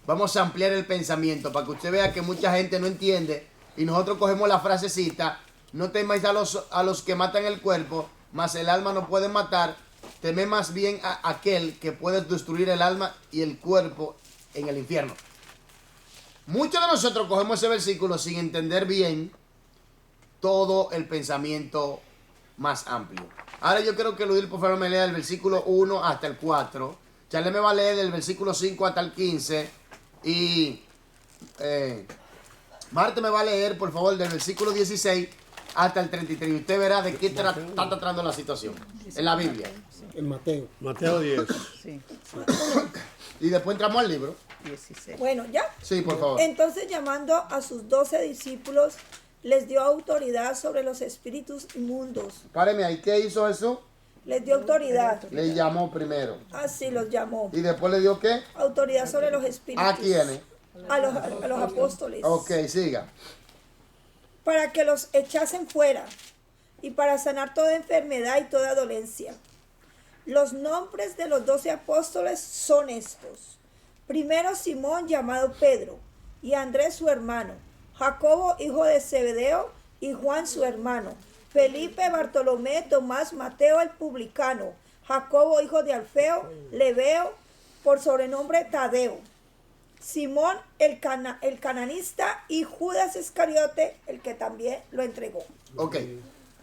Vamos a ampliar el pensamiento para que usted vea que mucha gente no entiende y nosotros cogemos la frasecita, no temáis a los que matan el cuerpo, mas el alma no puede matar, temed más bien a aquel que puede destruir el alma y el cuerpo en el infierno. Muchos de nosotros cogemos ese versículo sin entender bien todo el pensamiento más amplio. Ahora yo quiero que Luis, por favor, me lea el versículo 1 hasta el 4. Charles me va a leer del versículo 5 hasta el 15. Y Marta me va a leer, por favor, del versículo 16 hasta el 33. Y usted verá de qué está tratando la situación en la Biblia. En Mateo. Mateo 10. Sí, Y después entramos al libro. 16. Bueno, ¿ya? Sí, por favor. Entonces, llamando a sus 12 discípulos, les dio autoridad sobre los espíritus inmundos. Páreme ahí. ¿Qué hizo Jesús? Les dio autoridad. Le llamó primero. Así los llamó. Y después le dio ¿qué? Autoridad sobre los espíritus. ¿A quiénes? A los apóstoles. Ok, siga. Para que los echasen fuera y para sanar toda enfermedad y toda dolencia. Los nombres de los 12 apóstoles son estos. Primero Simón, llamado Pedro, y Andrés su hermano, Jacobo hijo de Zebedeo y Juan su hermano, Felipe, Bartolomé, Tomás, Mateo el publicano, Jacobo hijo de Alfeo, Lebeo por sobrenombre Tadeo, Simón el cananista y Judas Iscariote, el que también lo entregó. Ok.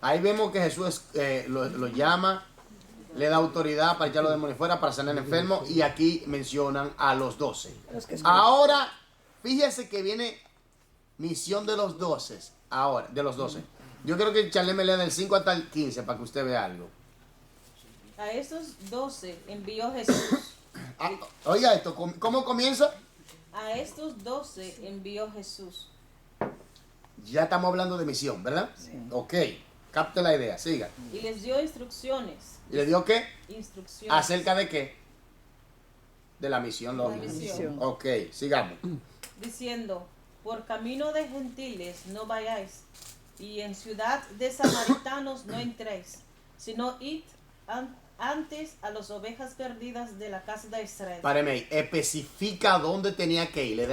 Ahí vemos que Jesús lo llama, le da autoridad para echar los demonios fuera, para sanar enfermos, y aquí mencionan a los 12. Los que Ahora, fíjese que viene misión de los 12. Ahora, de los 12. Yo creo que Charles me lea del 5 hasta el 15 para que usted vea algo. A estos 12 envió Jesús. Oiga esto, ¿cómo comienza? A estos 12 envió Jesús. Ya estamos hablando de misión, ¿verdad? Sí. Ok, capte la idea, siga. Y les dio instrucciones. ¿Y le dio qué? Instrucciones. ¿Acerca de qué? De la misión, lógico. misión. Ok, sigamos. Diciendo, por camino de gentiles no vayáis, y en ciudad de samaritanos no entréis, sino id antes a las ovejas perdidas de la casa de Israel. Páreme ahí, especifica dónde tenía que ir.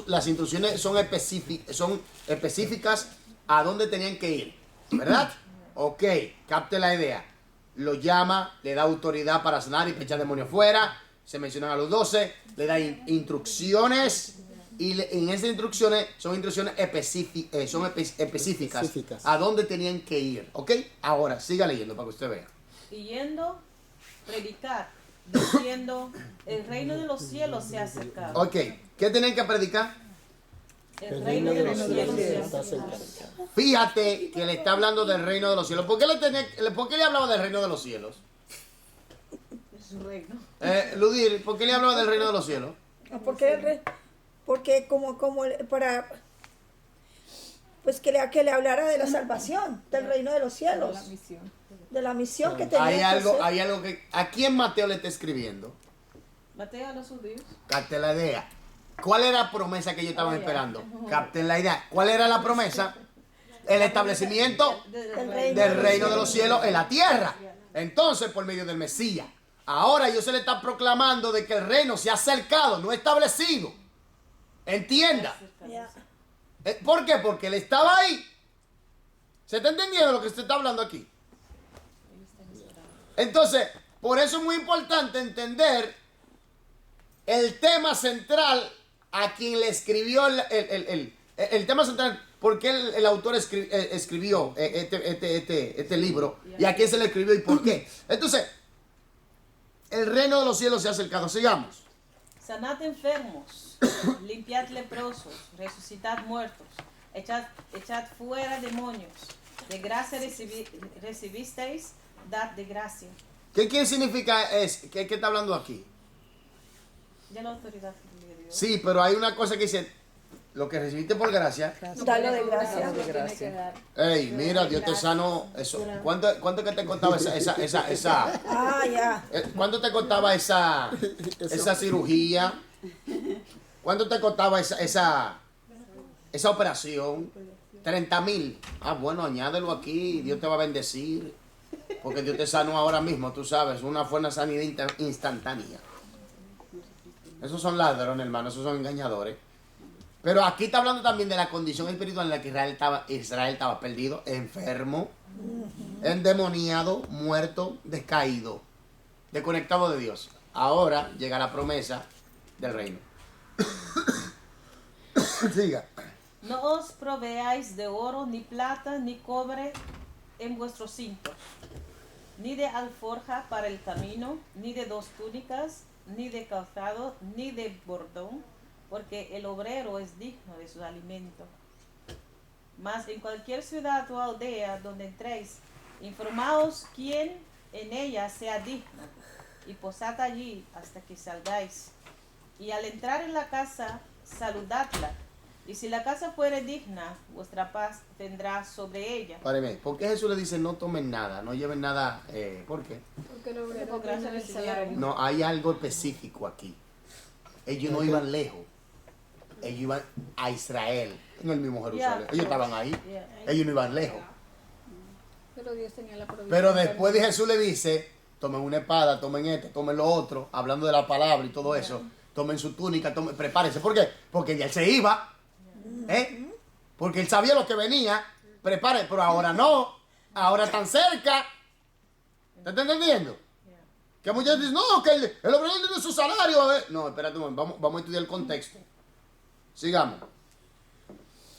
Las instrucciones son específicas a dónde tenían que ir, ¿verdad? Ok, capte la idea. Lo llama, le da autoridad para sanar y echar demonios fuera. Se mencionan a los 12, le da instrucciones. Y en esas instrucciones son instrucciones específicas a dónde tenían que ir. ¿Ok? Ahora, siga leyendo para que usted vea. Y yendo, predicar, diciendo, el reino de los cielos se ha acercado. Ok, ¿qué tenían que predicar? El reino de los cielos se ha acercado. Fíjate que le está hablando del reino de los cielos. ¿Por qué le hablaba del reino de los cielos? Es su reino. Ludir, ¿por qué le hablaba del reino de los cielos? Porque como para pues que le hablara de la salvación, del reino de los cielos, de la misión que tenía que hacer. Hay algo que... ¿A quién Mateo le está escribiendo? Mateo a los judíos. Capten la idea. ¿Cuál era la promesa que ellos estaban esperando? Capten la idea. ¿Cuál era la promesa? El establecimiento del reino de los cielos en la tierra. Entonces, por medio del Mesías. Ahora ellos se le está proclamando de que el reino se ha acercado, no establecido. Entienda. Ya. ¿Por qué? Porque él estaba ahí. ¿Se está entendiendo lo que se está hablando aquí? Entonces, por eso es muy importante entender el tema central a quien le escribió el tema central. ¿Por qué el autor escribió este libro? ¿Y a quién se le escribió y por qué? Entonces, el reino de los cielos se ha acercado. Sigamos. Sanad enfermos, limpiad leprosos, resucitad muertos, echad fuera demonios. De gracia recibisteis, dad de gracia. ¿Qué significa qué está hablando aquí? Ya la autoridad que le dio. Sí, pero hay una cosa que dice, lo que recibiste por gracia. Dalo de gracia. Ey, mira, Dios te sanó. Eso. ¿Cuánto que te costaba esa Ah, ya. ¿Cuánto te costaba esa cirugía? ¿Cuánto te costaba esa operación? 30,000. Ah, bueno, añádelo aquí, Dios te va a bendecir. Porque Dios te sanó ahora mismo, tú sabes, una buena sanidad instantánea. Esos son ladrones, hermano, esos son engañadores. Pero aquí está hablando también de la condición espiritual en la que Israel estaba perdido, enfermo, endemoniado, muerto, descaído, desconectado de Dios. Ahora llega la promesa del reino. Siga. No os proveáis de oro, ni plata, ni cobre en vuestros cintos, ni de alforja para el camino, ni de 2 túnicas, ni de calzado, ni de bordón, porque el obrero es digno de su alimento. Mas en cualquier ciudad o aldea donde entréis, informaos quién en ella sea digna, y posad allí hasta que salgáis. Y al entrar en la casa, saludadla. Y si la casa fuere digna, vuestra paz vendrá sobre ella. Páreme, ¿por qué Jesús le dice no tomen nada, no lleven nada? ¿Por qué? Porque lo Por gracia recibieron. No, hay algo específico aquí. Ellos no iban lejos. Ellos iban a Israel, en el mismo Jerusalén. Ellos estaban ahí. Ellos no iban lejos. Pero Dios tenía la provisión. Pero después de Jesús le dice, tomen una espada, tomen esto, tomen lo otro, hablando de la palabra y todo eso. Tomen su túnica, prepárense. ¿Por qué? Porque ya él se iba. Porque él sabía lo que venía. Prepárense, pero ahora no. Ahora están cerca. ¿Te estás entendiendo? Que muchos dicen, no, que el obrero tiene su salario. No, espérate un momento, vamos a estudiar el contexto. Sigamos.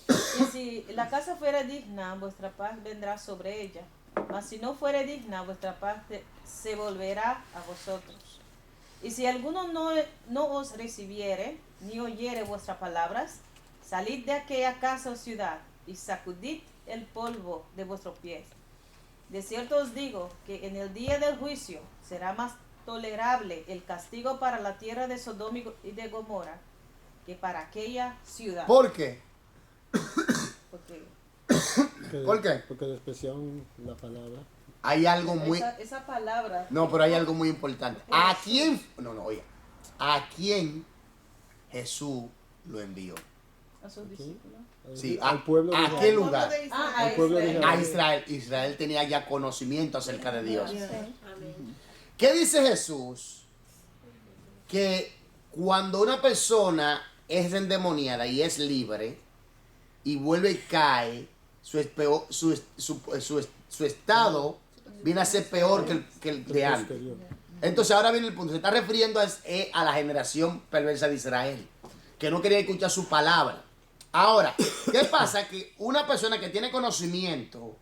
Y si la casa fuera digna, vuestra paz vendrá sobre ella. Mas si no fuere digna, vuestra paz se volverá a vosotros. Y si alguno no os recibiere, ni oyere vuestras palabras, salid de aquella casa o ciudad, y sacudid el polvo de vuestros pies. De cierto os digo, que en el día del juicio será más tolerable el castigo para la tierra de Sodoma y de Gomorra, que para aquella ciudad. ¿Por qué? Porque ¿Por qué? Porque despreciaron la palabra. Hay algo muy... esa palabra. No, pero hay algo muy importante. ¿A quién? No, oiga. ¿a quién Jesús lo envió? A sus discípulos. Sí, al pueblo de ¿a Israel. qué lugar? Ah, Al pueblo de A Israel. Israel tenía ya conocimiento acerca de Dios. Amén. ¿Qué dice Jesús? Que cuando una persona es endemoniada y es libre y vuelve y cae, su estado viene a ser peor que el de antes. Posterior. Entonces ahora viene el punto. Se está refiriendo a la generación perversa de Israel, que no quería escuchar su palabra. Ahora, ¿qué pasa? Que una persona que tiene conocimiento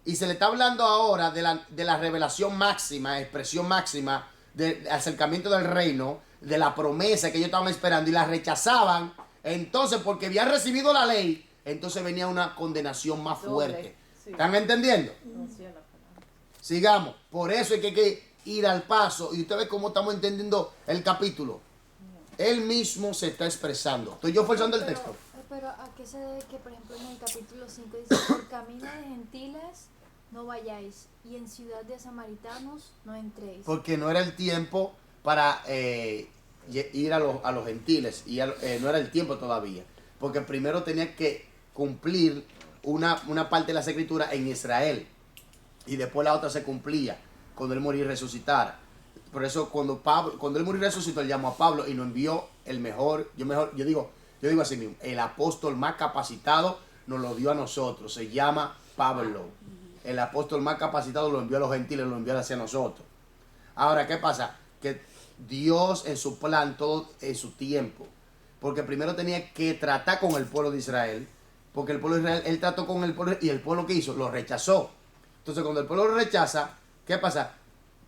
y se le está hablando ahora de la revelación máxima, expresión máxima, del acercamiento del reino, de la promesa que ellos estaban esperando y la rechazaban, entonces porque habían recibido la ley, entonces venía una condenación más fuerte. Doble, sí. ¿Están entendiendo? Anuncia la palabra. Sigamos. Por eso es que hay que ir al paso. Y usted ve cómo estamos entendiendo el capítulo. Él mismo se está expresando. Estoy yo forzando el texto. Pero ¿a qué se debe que, por ejemplo, en el capítulo 5 dice, por camino de gentiles no vayáis, y en ciudad de samaritanos no entréis? Porque no era el tiempo para ir a los gentiles. Y no era el tiempo todavía. Porque primero tenía que cumplir una parte de las escrituras en Israel. Y después la otra se cumplía cuando él murió y resucitara. Por eso cuando él murió y resucitó, él llamó a Pablo y nos envió el mejor, yo digo así mismo, el apóstol más capacitado nos lo dio a nosotros, se llama Pablo. El apóstol más capacitado lo envió a los gentiles, lo envió hacia nosotros. Ahora, ¿qué pasa? Que Dios en su plan, todo en su tiempo, porque primero tenía que tratar con el pueblo de Israel, porque el pueblo de Israel, él trató con el pueblo y el pueblo que hizo, lo rechazó. Entonces cuando el pueblo lo rechaza, ¿qué pasa?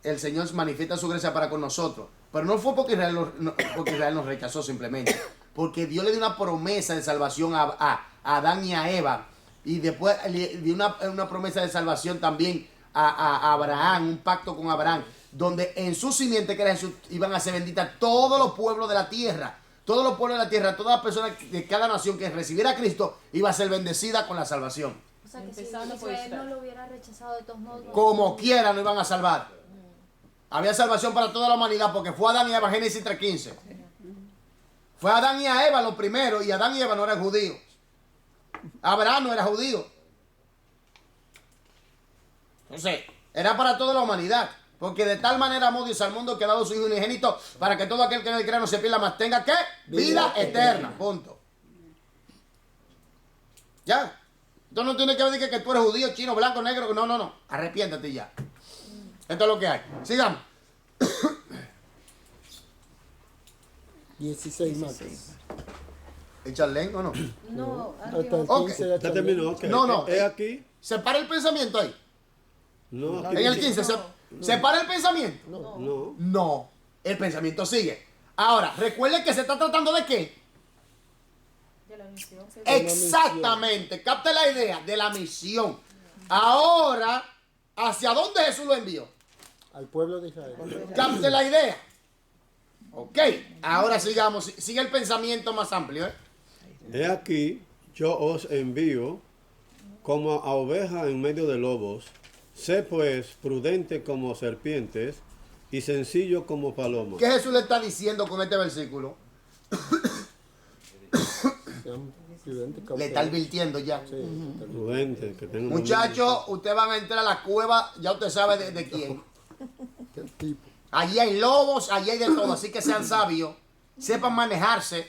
El Señor manifiesta su gracia para con nosotros. Pero no fue porque Israel nos rechazó simplemente. Porque Dios le dio una promesa de salvación a Adán y a Eva. Y después le dio una promesa de salvación también a Abraham, un pacto con Abraham. Donde en su simiente, que era Jesús, iban a ser benditas todos los pueblos de la tierra. Todos los pueblos de la tierra, todas las personas de cada nación que recibiera a Cristo, iba a ser bendecida con la salvación. O sea, que si Empezando por Israel no Israel. lo hubiera rechazado de todos modos... Como quiera no iban a salvar. Había salvación para toda la humanidad porque fue Adán y Eva, Génesis 3:15. Fue Adán y a Eva lo primero, y Adán y Eva no eran judíos. Abraham no era judío. Entonces, era para toda la humanidad. Porque de tal manera amó Dios al mundo que ha dado su Hijo unigénito para que todo aquel que en él crea no se pierda, más tenga ¿qué? Vida eterna. Punto. ¿Ya? Entonces no tiene que decir que tú eres judío, chino, blanco, negro. No. Arrepiéntate ya. Esto es lo que hay. Sigamos. 16 más. ¿Echarle o no? No, Hasta el Ok. 15 de ¿Ya Achan. terminó? Ok. No. ¿Es aquí? ¿Separa el pensamiento ahí? No, aquí En el dice- 15. ¿Separa el pensamiento? No. No. El pensamiento sigue. Ahora, recuerden que se está tratando de qué. de la misión que Exactamente. Capte la idea de la misión. Ahora, ¿hacia dónde Jesús lo envió? Al pueblo de Israel. Capte la idea. Ok. Ahora sigamos. Sigue el pensamiento más amplio. He aquí, yo os envío como a ovejas en medio de lobos. Sé pues prudente como serpientes y sencillo como palomas. ¿Qué Jesús le está diciendo con este versículo? Sean prudentes, Le está cautelosos. advirtiendo ya. Sí, Prudente, que tengan Muchachos, ustedes van a entrar a la cueva, ya usted sabe de quién. ¿qué tipo? Allí hay lobos, allí hay de todo, así que sean sabios, sepan manejarse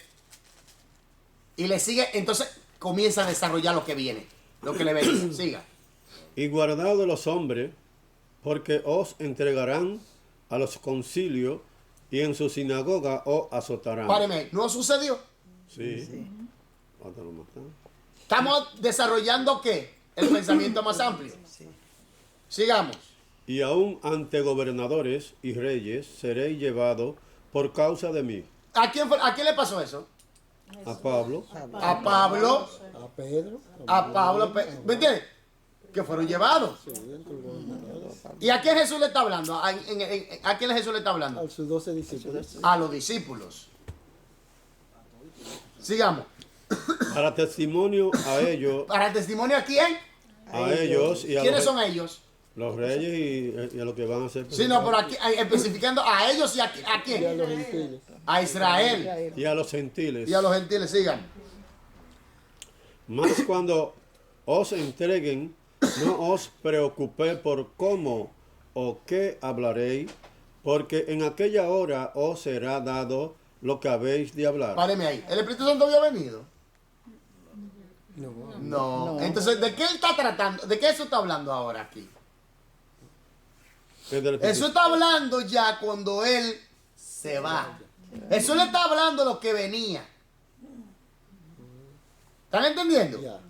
y le sigue, entonces comienza a desarrollar lo que viene, lo que le venía. Siga. Y guardaos de los hombres, porque os entregarán a los concilios y en su sinagoga os azotarán. Páreme, ¿no sucedió? Sí. Hasta lo matan. Estamos desarrollando ¿qué? El pensamiento más amplio. Sigamos. Y aún ante gobernadores y reyes seréis llevados por causa de mí. ¿A quién le pasó eso? A Pablo, A Pablo, A Pedro. ¿me entiendes? Que fueron llevados. Sí, dentro del gobernador. ¿Y a quién Jesús le está hablando? ¿A quién Jesús le está hablando? A sus 12 discípulos. A los discípulos. Sigamos. para testimonio a ellos, ¿Para el testimonio a quién? a ellos y a ¿Quiénes los, son ellos? Los reyes y a lo que van a hacer. Sí, no, pero aquí especificando a ellos y a Y a quién. los gentiles. A Israel Y a los gentiles. y a los gentiles. Sigan. Mas cuando os entreguen, no os preocupéis por cómo o qué hablaréis, porque en aquella hora os será dado lo que habéis de hablar. Páreme ahí. ¿El Espíritu Santo había venido? No. No. Entonces, ¿de qué él está tratando? ¿De qué eso está hablando ahora aquí? Es del Espíritu. Eso está hablando ya cuando él se va. Eso le está hablando lo que venía. ¿Están entendiendo? Ya.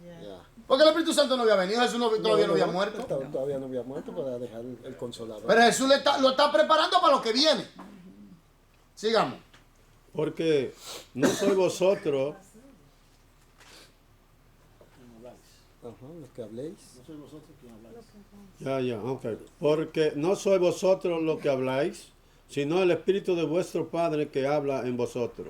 Porque el Espíritu Santo no había venido, Jesús todavía no había muerto. Todavía no había muerto para dejar el consolador. Pero Jesús lo está preparando para lo que viene. Sigamos. Porque no sois vosotros, Ajá, lo que habléis. ok. Porque no sois vosotros lo que habláis, sino el Espíritu de vuestro Padre que habla en vosotros.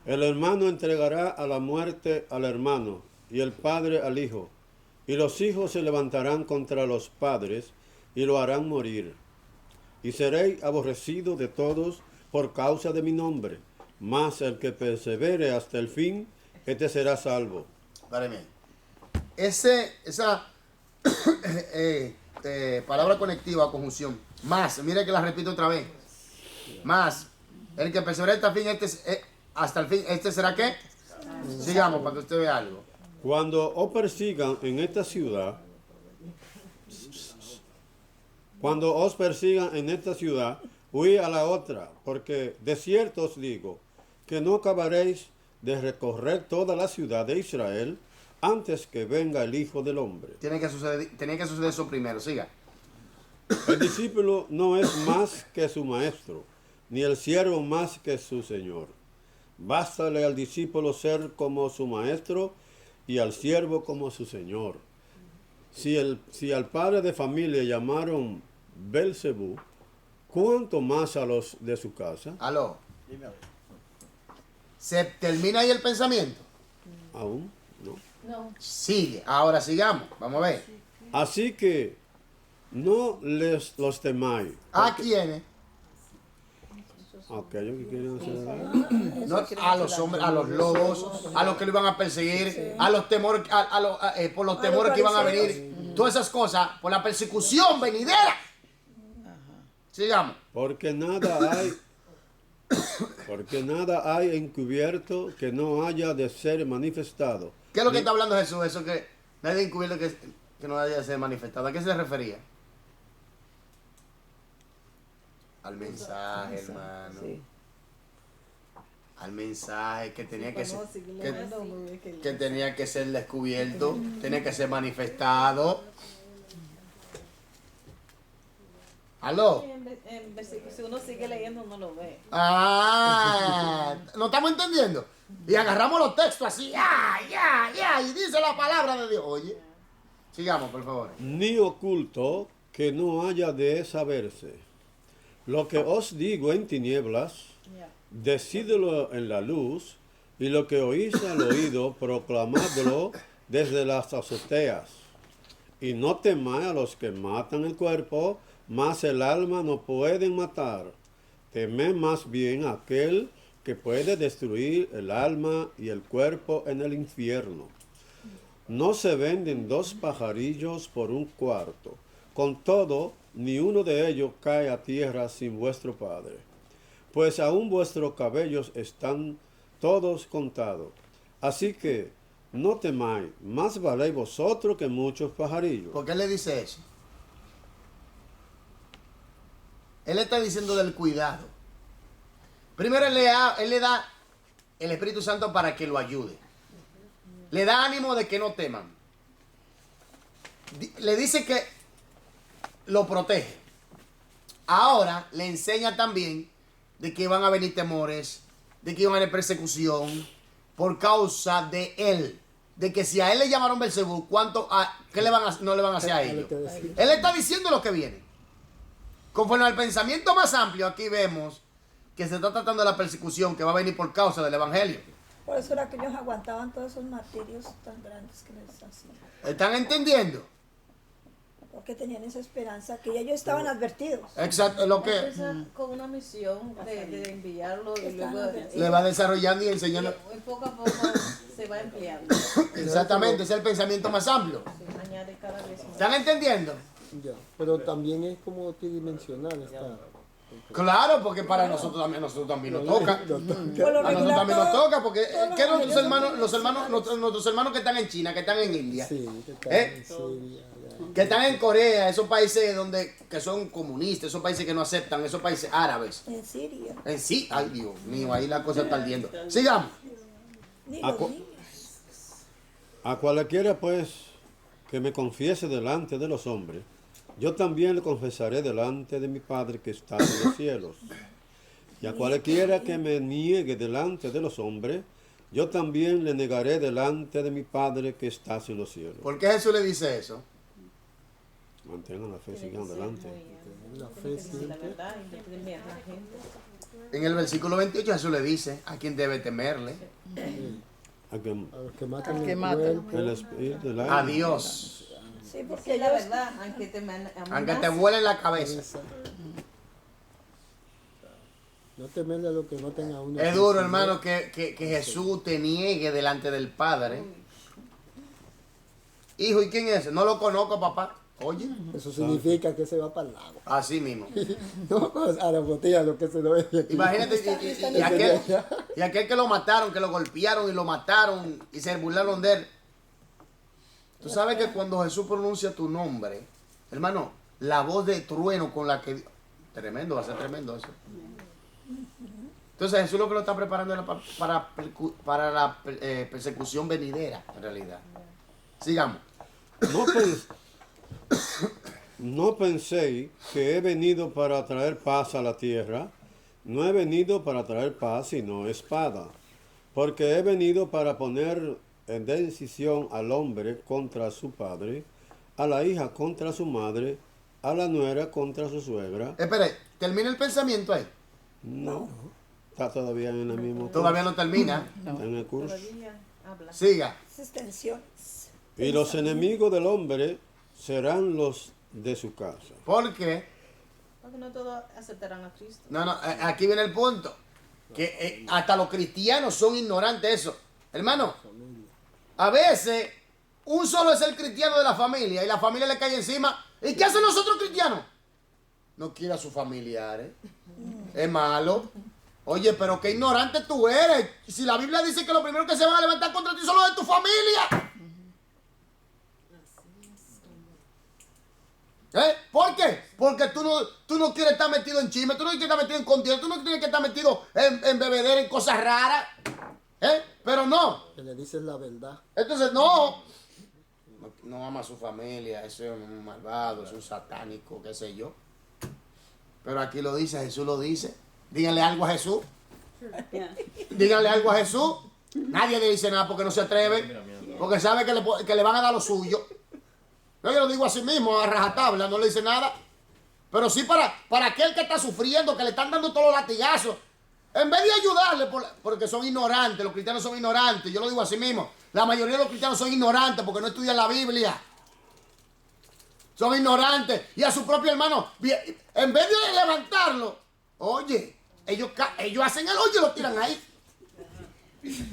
El hermano entregará a la muerte al hermano, y el padre al hijo. Y los hijos se levantarán contra los padres, y lo harán morir. Y seréis aborrecidos de todos por causa de mi nombre. Mas el que persevere hasta el fin, este será salvo. Páreme. Esa palabra conectiva, conjunción. Más, mire que la repito otra vez. Más. El que persevere hasta el fin, ¿este será qué? Sigamos para que usted vea algo. Cuando os persigan en esta ciudad, huid a la otra, porque de cierto os digo, que no acabaréis de recorrer toda la ciudad de Israel antes que venga el Hijo del Hombre. Tenía que suceder eso primero, siga. El discípulo no es más que su maestro, ni el siervo más que su señor. Bástale al discípulo ser como su maestro y al siervo como su señor. Si al padre de familia llamaron Belcebú, ¿cuánto más a los de su casa? Aló. ¿Se termina ahí el pensamiento? Aún no. Sigue. Ahora sigamos. Vamos a ver. Así que no los temáis. ¿A quiénes? A aquellos que quieren hacer No, a los hombres, a los lobos, a los que lo iban a perseguir, a los temores, por los temores que iban a venir, todas esas cosas, por la persecución venidera. Sigamos. Porque nada hay encubierto que no haya de ser manifestado. ¿Qué es lo que está hablando Jesús? Eso que nadie encubierto que no haya de ser manifestado. ¿A qué se refería? Al mensaje, hermano. Al mensaje que tenía que ser, que tenía que ser descubierto, tenía que ser manifestado. ¿Aló? Si uno sigue leyendo, no lo ve. ¿No estamos entendiendo? Y agarramos los textos así, y dice la palabra de Dios. Oye, sigamos, por favor. Ni oculto que no haya de saberse. Lo que os digo en tinieblas, decídelo en la luz, y lo que oís al oído, proclamadlo desde las azoteas. Y no temáis a los que matan el cuerpo, mas el alma no pueden matar. Temed más bien a aquel que puede destruir el alma y el cuerpo en el infierno. No se venden 2 pajarillos por 1 cuarto. Con todo, ni uno de ellos cae a tierra sin vuestro Padre. Pues aún vuestros cabellos están todos contados. Así que no temáis, más valéis vosotros que muchos pajarillos. ¿Por qué le dice eso? Él está diciendo del cuidado. Primero él le da el Espíritu Santo para que lo ayude. Le da ánimo de que no teman. Le dice que lo protege. Ahora le enseña también de que van a venir temores, de que iban a haber persecución por causa de él. De que si a él le llamaron Belcebú, ¿qué no le van a hacer a ellos? Él está diciendo lo que viene. Conforme al pensamiento más amplio, aquí vemos que se está tratando de la persecución que va a venir por causa del Evangelio. Por eso era que ellos aguantaban todos esos martirios tan grandes que les hacían. ¿Están entendiendo? porque tenían esa esperanza que ya ellos estaban advertidos. Exacto, lo que Empieza con una misión de enviarlo y luego le va desarrollando y enseñando. y poco a poco se va empleando. Exactamente, ese es el pensamiento más amplio. Se añade cada vez más. ¿Están entendiendo? Ya, pero también es como tridimensional esta. Claro, porque para nosotros también nos toca. Por lo A nosotros regular, también nos toca, porque todos ¿qué los nuestros hermanos que están en China, que están en India, Sí, que está ¿Eh? en Siria, ya. que están en Corea, esos países que son comunistas, esos países que no aceptan, esos países árabes? en Siria, En sí, ay Dios mío, ahí la cosa está ardiendo. Sigamos. ni Ah, los cu- niños. A cualquiera, pues, que me confiese delante de los hombres, yo también le confesaré delante de mi Padre que está en los cielos. Y a cualquiera que me niegue delante de los hombres, yo también le negaré delante de mi Padre que está en los cielos. ¿Por qué Jesús le dice eso? Mantengan la fe, sigan adelante. La fe Tiene que decir la siempre. verdad y detener a la gente. En el versículo 28 Jesús le dice a quien debe temerle. A que A los que matan que el matan. cuerpo. el espíritu del A alma. Dios. Sí, porque Porque la ellos, verdad, aunque te Aunque te vuele la cabeza. Esa. No temerle a lo que maten a uno. Es duro, hermano, que Jesús te niegue delante del Padre. Hijo, ¿y quién es ese? No lo conozco, papá. Oye, Eso significa que se va para el lago. así mismo. No, pues, a la botella lo que se lo es de aquí. Imagínate, y aquel que lo mataron, que lo golpearon y lo mataron y se burlaron de él. Tú sabes que cuando Jesús pronuncia tu nombre, hermano, la voz de trueno con la que... Tremendo, va a ser tremendo eso. Entonces Jesús lo que lo está preparando era para la persecución venidera, en realidad. Sigamos. No, no penséis que he venido para traer paz a la tierra. No he venido para traer paz, sino espada. Porque he venido para poner en decisión al hombre contra su padre, a la hija contra su madre, a la nuera contra su suegra. Espere, ¿termina el pensamiento ahí? No, está todavía en el mismo curso. Todavía no termina. En el curso. todavía habla. Siga. esas tensiones. Y los enemigos del hombre serán los de su casa. ¿Por qué? Porque no todos aceptarán a Cristo. No, aquí viene el punto. Que hasta los cristianos son ignorantes de eso. Hermano, a veces un solo es el cristiano de la familia y la familia le cae encima. ¿Y qué hacen los otros cristianos? No quiere a sus familiares. Es malo. Oye, pero qué ignorante tú eres. Si la Biblia dice que lo primero que se van a levantar contra ti son los de tu familia. ¿Por qué? Porque tú no quieres estar metido en chisme, tú no quieres estar metido en contienda, tú no tienes que estar metido en bebedera, en cosas raras. Pero no. Que le dices la verdad. Entonces, no ama a su familia, ese es un malvado, es un satánico, qué sé yo. Pero aquí lo dice, Jesús lo dice. Díganle algo a Jesús. Díganle algo a Jesús. Nadie le dice nada porque no se atreve. Porque sabe que le van a dar lo suyo. Yo lo digo así mismo, a rajatabla, no le dice nada. Pero sí para aquel que está sufriendo, que le están dando todos los latigazos. En vez de ayudarle, porque son ignorantes, los cristianos son ignorantes, yo lo digo así mismo. La mayoría de los cristianos son ignorantes porque no estudian la Biblia. Son ignorantes. Y a su propio hermano, en vez de levantarlo, oye, ellos hacen el hoyo y lo tiran ahí.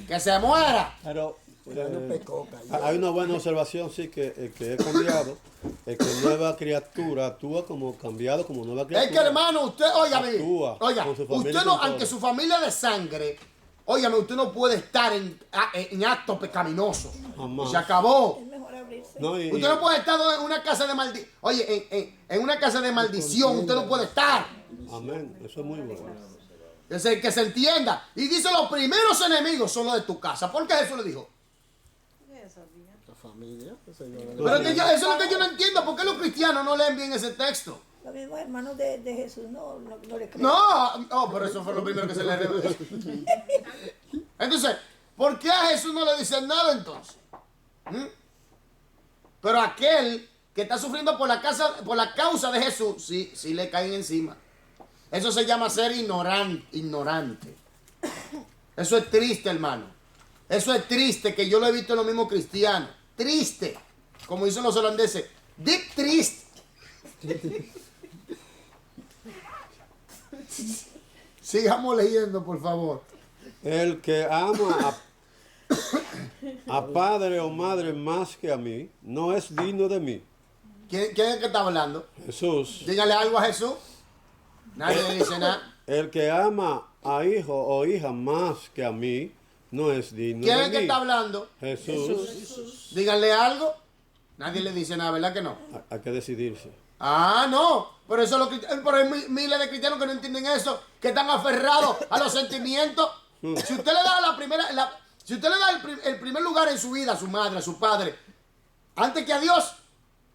Que se muera. Pero Ya no pecó, cayó. hay una buena observación, sí, que el que he cambiado, el que nueva criatura actúa como cambiado, como nueva Es criatura. que hermano, usted, óigame, Actúa oiga, con su familia usted y no, con aunque todo. su familia de sangre, óigame, usted no puede estar en actos pecaminosos. Jamás. Se acabó. Es mejor abrirse. No, y- Usted no puede estar en una casa de maldición. Oye, en una casa de maldición usted no puede estar. Amén, eso es muy bueno. Que se entienda. Y dice, los primeros enemigos son los de tu casa. ¿Por qué Jesús le dijo? ¿Qué sabía? La familia. El Señor. Pero eso es lo que yo no entiendo. ¿Por qué los cristianos no leen bien ese texto? Los mismos hermanos de Jesús no le creen. No, pero eso fue lo primero que se le reveló. Entonces, ¿por qué a Jesús no le dicen nada entonces? Pero aquel que está sufriendo por la causa de Jesús, sí le caen encima. Eso se llama ser ignorante. Eso es triste, hermano. Eso es triste, que yo lo he visto en los mismos cristianos. Triste. Como dicen los holandeses. Dick triste. Sigamos leyendo, por favor. El que ama a padre o madre más que a mí, no es digno de mí. ¿Quién es el que está hablando? Jesús. Dígale algo a Jesús. Nadie le dice nada. El que ama a hijo o hija más que a mí, no es digno ¿Quién es de el que mí. está hablando? Jesús. Díganle algo. Nadie le dice nada, ¿verdad que no? Hay que decidirse. Ah, no. Por eso pero hay miles de cristianos que no entienden eso, que están aferrados a los sentimientos. Si usted le da si usted le da el primer lugar en su vida a su madre, a su padre, antes que a Dios,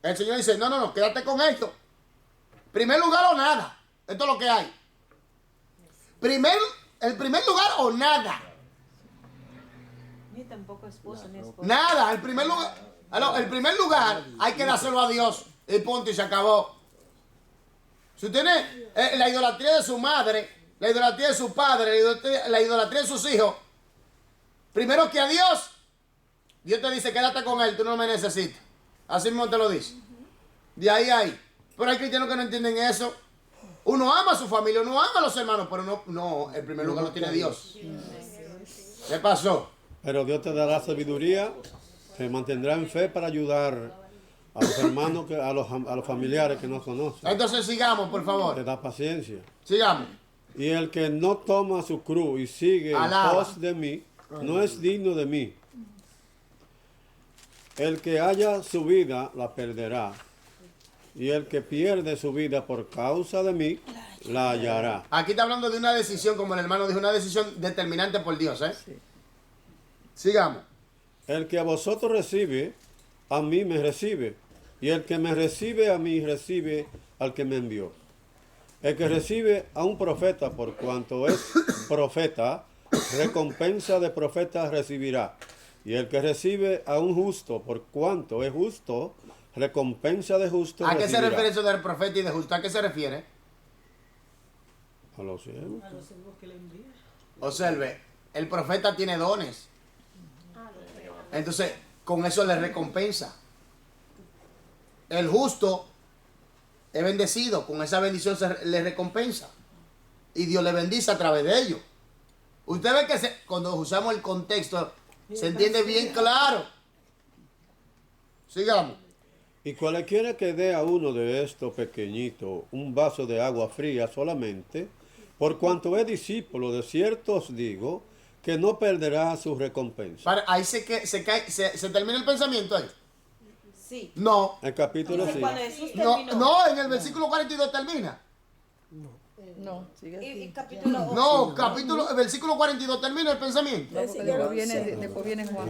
el Señor dice, no, quédate con esto. Primer lugar o nada. Esto es lo que hay. El primer lugar o nada. Ni tampoco esposo ni esposa. Nada, el primer lugar hay que dárselo a Dios. Y punto, y se acabó. Si usted tiene la idolatría de su madre, la idolatría de su padre, la idolatría de sus hijos, primero que a Dios, Dios te dice, quédate con él, tú no me necesitas. Así mismo te lo dice. De ahí. Pero hay cristianos que no entienden eso. Uno ama a su familia, uno ama a los hermanos, pero no, el primer lugar lo tiene Dios. ¿Qué pasó? Pero Dios te dará sabiduría, te mantendrá en fe para ayudar a los hermanos, a los familiares que no conocen. Entonces sigamos, por Te favor. da paciencia. Sigamos. Y el que no toma su cruz y sigue en Alaba. pos de mí, no es digno de mí. El que haya su vida, la perderá. Y el que pierde su vida por causa de mí, la hallará. Aquí está hablando de una decisión, como el hermano dijo, una decisión determinante por Dios, ¿eh? Sigamos. El que a vosotros recibe, a mí me recibe. Y el que me recibe a mí, recibe al que me envió. El que recibe a un profeta por cuanto es profeta, recompensa de profeta recibirá. Y el que recibe a un justo por cuanto es justo, recompensa de justo ¿A qué se recibirá. refiere eso del profeta y de justo? ¿A qué se refiere? A los cielos. Observe, el profeta tiene dones. Entonces, con eso le recompensa. El justo es bendecido, con esa bendición le recompensa. Y Dios le bendice a través de ello. Usted ve que cuando usamos el contexto, se entiende bien claro. Sigamos. Y cualquiera que dé a uno de estos pequeñitos un vaso de agua fría solamente, por cuanto es discípulo, de cierto os digo, que no perderá su recompensa. Ahí se termina el pensamiento ahí. Sí. No, El capítulo Dice, 5. cuando Jesús terminó. no, en el versículo 42 termina. No, sigue Y así. capítulo 8. No, el versículo 42 termina el pensamiento. No, porque después viene Juan.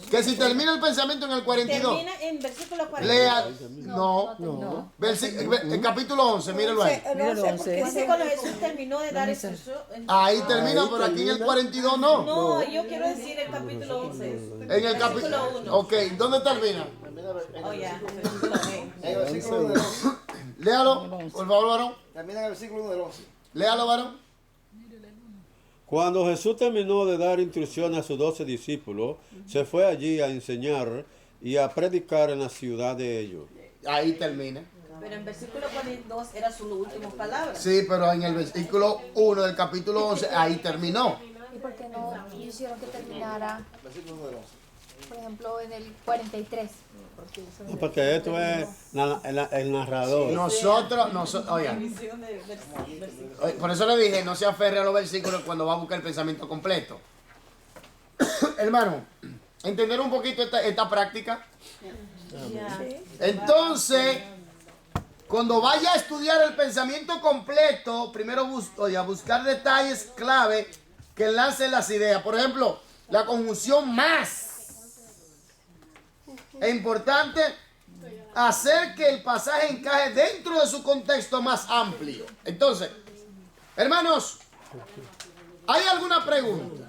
Que si termina el pensamiento en el 42, Termina en versículo 42. lea. No, No. el capítulo 11, mírelo ahí. Míralo, 11. Dice cuando Jesús terminó de dar instrucción. Ahí termina, pero aquí en el 42 no. No, yo quiero decir el capítulo 11. En el capítulo. Versículo 1. Ok, ¿dónde termina? Oh, ya. Versículo 11. En el versículo 1 del 11. Léalo, por favor, varón. Termina en el versículo 1 del 11. Léalo, varón. Cuando Jesús terminó de dar instrucciones a sus 12 discípulos, se fue allí a enseñar y a predicar en la ciudad de ellos. Ahí termina. Pero en versículo 42 era su última palabra. Sí, pero en el versículo 1 del capítulo 11, ahí terminó. ¿Y por qué no hicieron que terminara, Versículo 1 del 11. por ejemplo, en el 43? Porque esto es el narrador. Oigan, Visión de versículo. por eso le dije, no se aferre a los versículos cuando va a buscar el pensamiento completo. Hermano, entender un poquito esta práctica. Ya. Entonces, cuando vaya a estudiar el pensamiento completo, primero buscar detalles clave que enlacen las ideas. Por ejemplo, la conjunción más. Es importante hacer que el pasaje encaje dentro de su contexto más amplio. Entonces, hermanos, ¿hay alguna pregunta?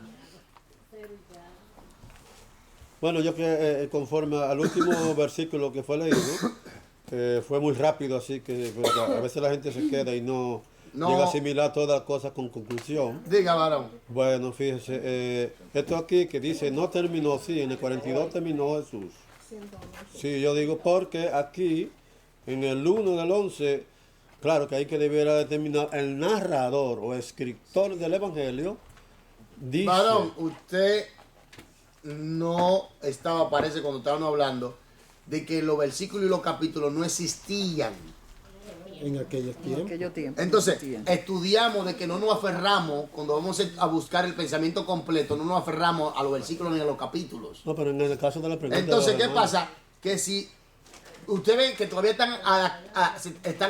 Bueno, yo que conforme al último versículo que fue leído, fue muy rápido, así que pues, a veces la gente se queda y no llega a asimilar todas las cosas con conclusión. Diga, varón. Bueno, fíjese, esto aquí que dice, no terminó, sí, en el 42 terminó Jesús. Sí, yo digo porque aquí en el 1 del 11, claro que hay que debiera determinar el narrador o escritor del Evangelio. Dice, Varón, usted no estaba, parece, cuando estábamos hablando, de que los versículos y los capítulos no existían. En aquellos En tiempos. aquellos tiempos. Entonces, existían. estudiamos de que no nos aferramos, cuando vamos a buscar el pensamiento completo, no nos aferramos a los versículos ni a los capítulos. no, pero en el caso de la pregunta. Entonces, de ¿qué los hermanos, pasa? Que si usted ve que todavía están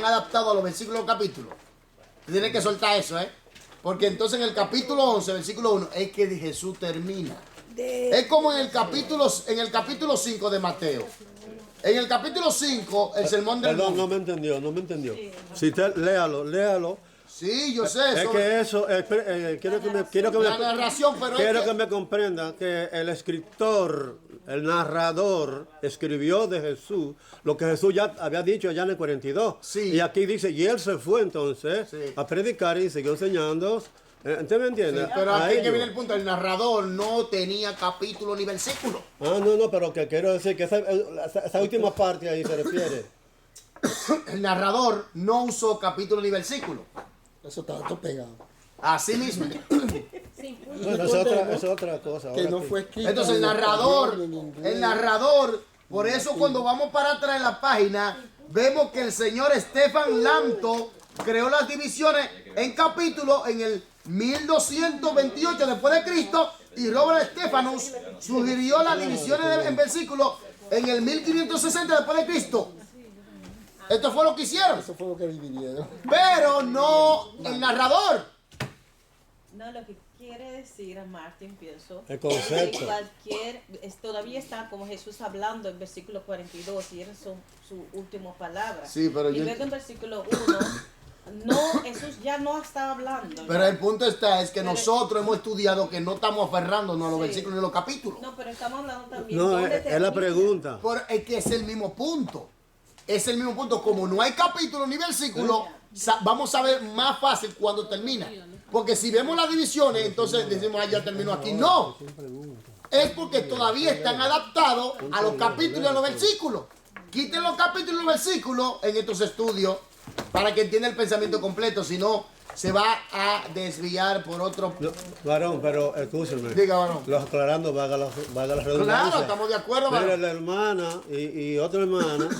adaptados a los versículos y los capítulos, tiene que soltar eso, ¿eh? Porque entonces en el capítulo 11, versículo 1, es que Jesús termina. Es como en el capítulo 5 de Mateo. En el capítulo 5, el sermón del Perdón, no monte. me entendió. Si usted, léalo. Sí, yo sé. Es que eso, La narración, pero es quiero que- que me comprenda que el escritor, el narrador, escribió de Jesús lo que Jesús ya había dicho allá en el 42. Sí. Y aquí dice, y él se fue entonces Sí. a predicar y siguió enseñando. ¿Usted me entiende? Pero A aquí es que ellos. viene el punto. El narrador no tenía capítulo ni versículo. No, pero que quiero decir que esa última parte ahí se refiere. El narrador no usó capítulo ni versículo. Eso está todo pegado. Así mismo. Bueno, es otra cosa. Que ahora no sí. fue escrito. Entonces ni en español, ni en inglés. por eso cuando vamos para atrás en la página, vemos que el señor Stefan Lamto creó las divisiones en capítulos en el 1228 después de Cristo y Robert Stephanus sugirió las divisiones en versículos en el 1560 después de Cristo. Esto fue lo que hicieron, Eso fue lo que dividieron. pero no el narrador. No, lo que quiere decir a Martín, pienso, El concepto. que todavía está como Jesús hablando en versículo 42 y esas son sus últimas palabras. Sí, pero y yo- luego en versículo 1, no, Jesús ya no estaba hablando. Pero el punto es que nosotros hemos estudiado que no estamos aferrándonos a los Sí. versículos ni a los capítulos. No, pero estamos hablando también. No, ¿dónde es la termina? pregunta. Es que es el mismo punto. Es el mismo punto. Como no hay capítulo ni versículo, vamos a ver más fácil cuando termina. Porque si vemos las divisiones, entonces decimos, ah, ya terminó aquí. No. Es porque todavía están adaptados a los capítulos y a los versículos. Quiten los capítulos y los versículos en estos estudios para que entienda el pensamiento completo. Si no, se va a desviar por otro. No, varón, pero escúcheme. Diga, varón. Los aclarando, valga la redundancia. Claro, estamos de acuerdo, Mira, varón. la hermana y otra hermana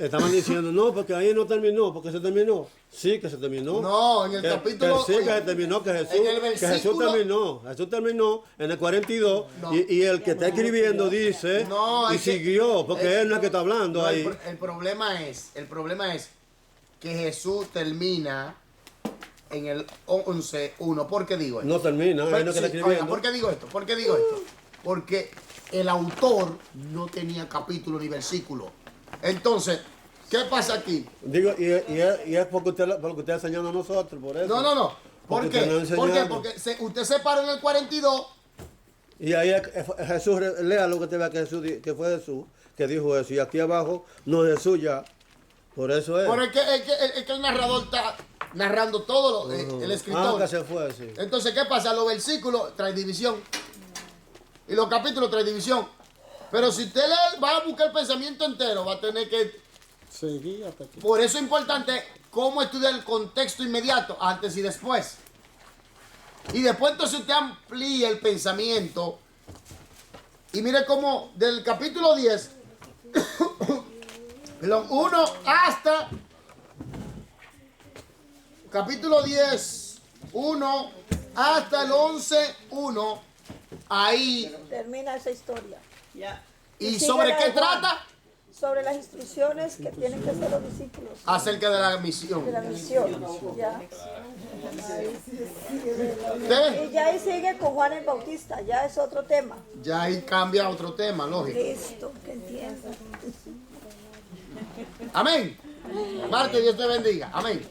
estaban diciendo, no, porque ahí no terminó, porque se terminó. Sí, que se terminó. No, en el capítulo- Que sí, que se terminó, que Jesús, en el que Jesús versículo- terminó. Jesús terminó en el 42 No. y el que está escribiendo dice, No, y es que- siguió, porque él no es que está hablando No, ahí. el problema es que Jesús termina en el 11:1. ¿Por qué digo esto? No termina, él no es que está Sí, escribiendo. oiga, ¿por qué digo esto? ¿Por qué digo esto? Porque el autor no tenía capítulo ni versículo. Entonces, ¿qué pasa aquí? Digo, y es porque usted está enseñando a nosotros, por eso. No. ¿Por Porque qué? usted no ha ¿Por qué? enseñado. Porque usted se paró en el 42. Y ahí Jesús, lea lo que te vea que que fue Jesús, que dijo eso. Y aquí abajo no es Jesús ya. Por eso es. Pero es que el narrador está narrando todo, el escritor. Que se fue, sí. Entonces, ¿qué pasa? Los versículos traen división. Y los capítulos traen división. Pero si usted va a buscar el pensamiento entero, va a tener que... Seguí hasta aquí. Por eso es importante cómo estudiar el contexto inmediato, antes y después. Y después entonces usted amplía el pensamiento. Y mire cómo del capítulo 10, perdón, 1 hasta... Capítulo 10, 1 hasta el 11:1, ahí. Termina esa historia. Ya. ¿Y sigue sobre la qué de Juan. trata? Sobre las instrucciones que tienen que hacer los discípulos Acerca de la misión. de la misión. Ya. ¿Usted? Y ya ahí sigue con Juan el Bautista, ya es otro tema. Ya ahí cambia a otro tema, lógico. Listo, que entienda. Amén. Marte, Dios te bendiga. Amén.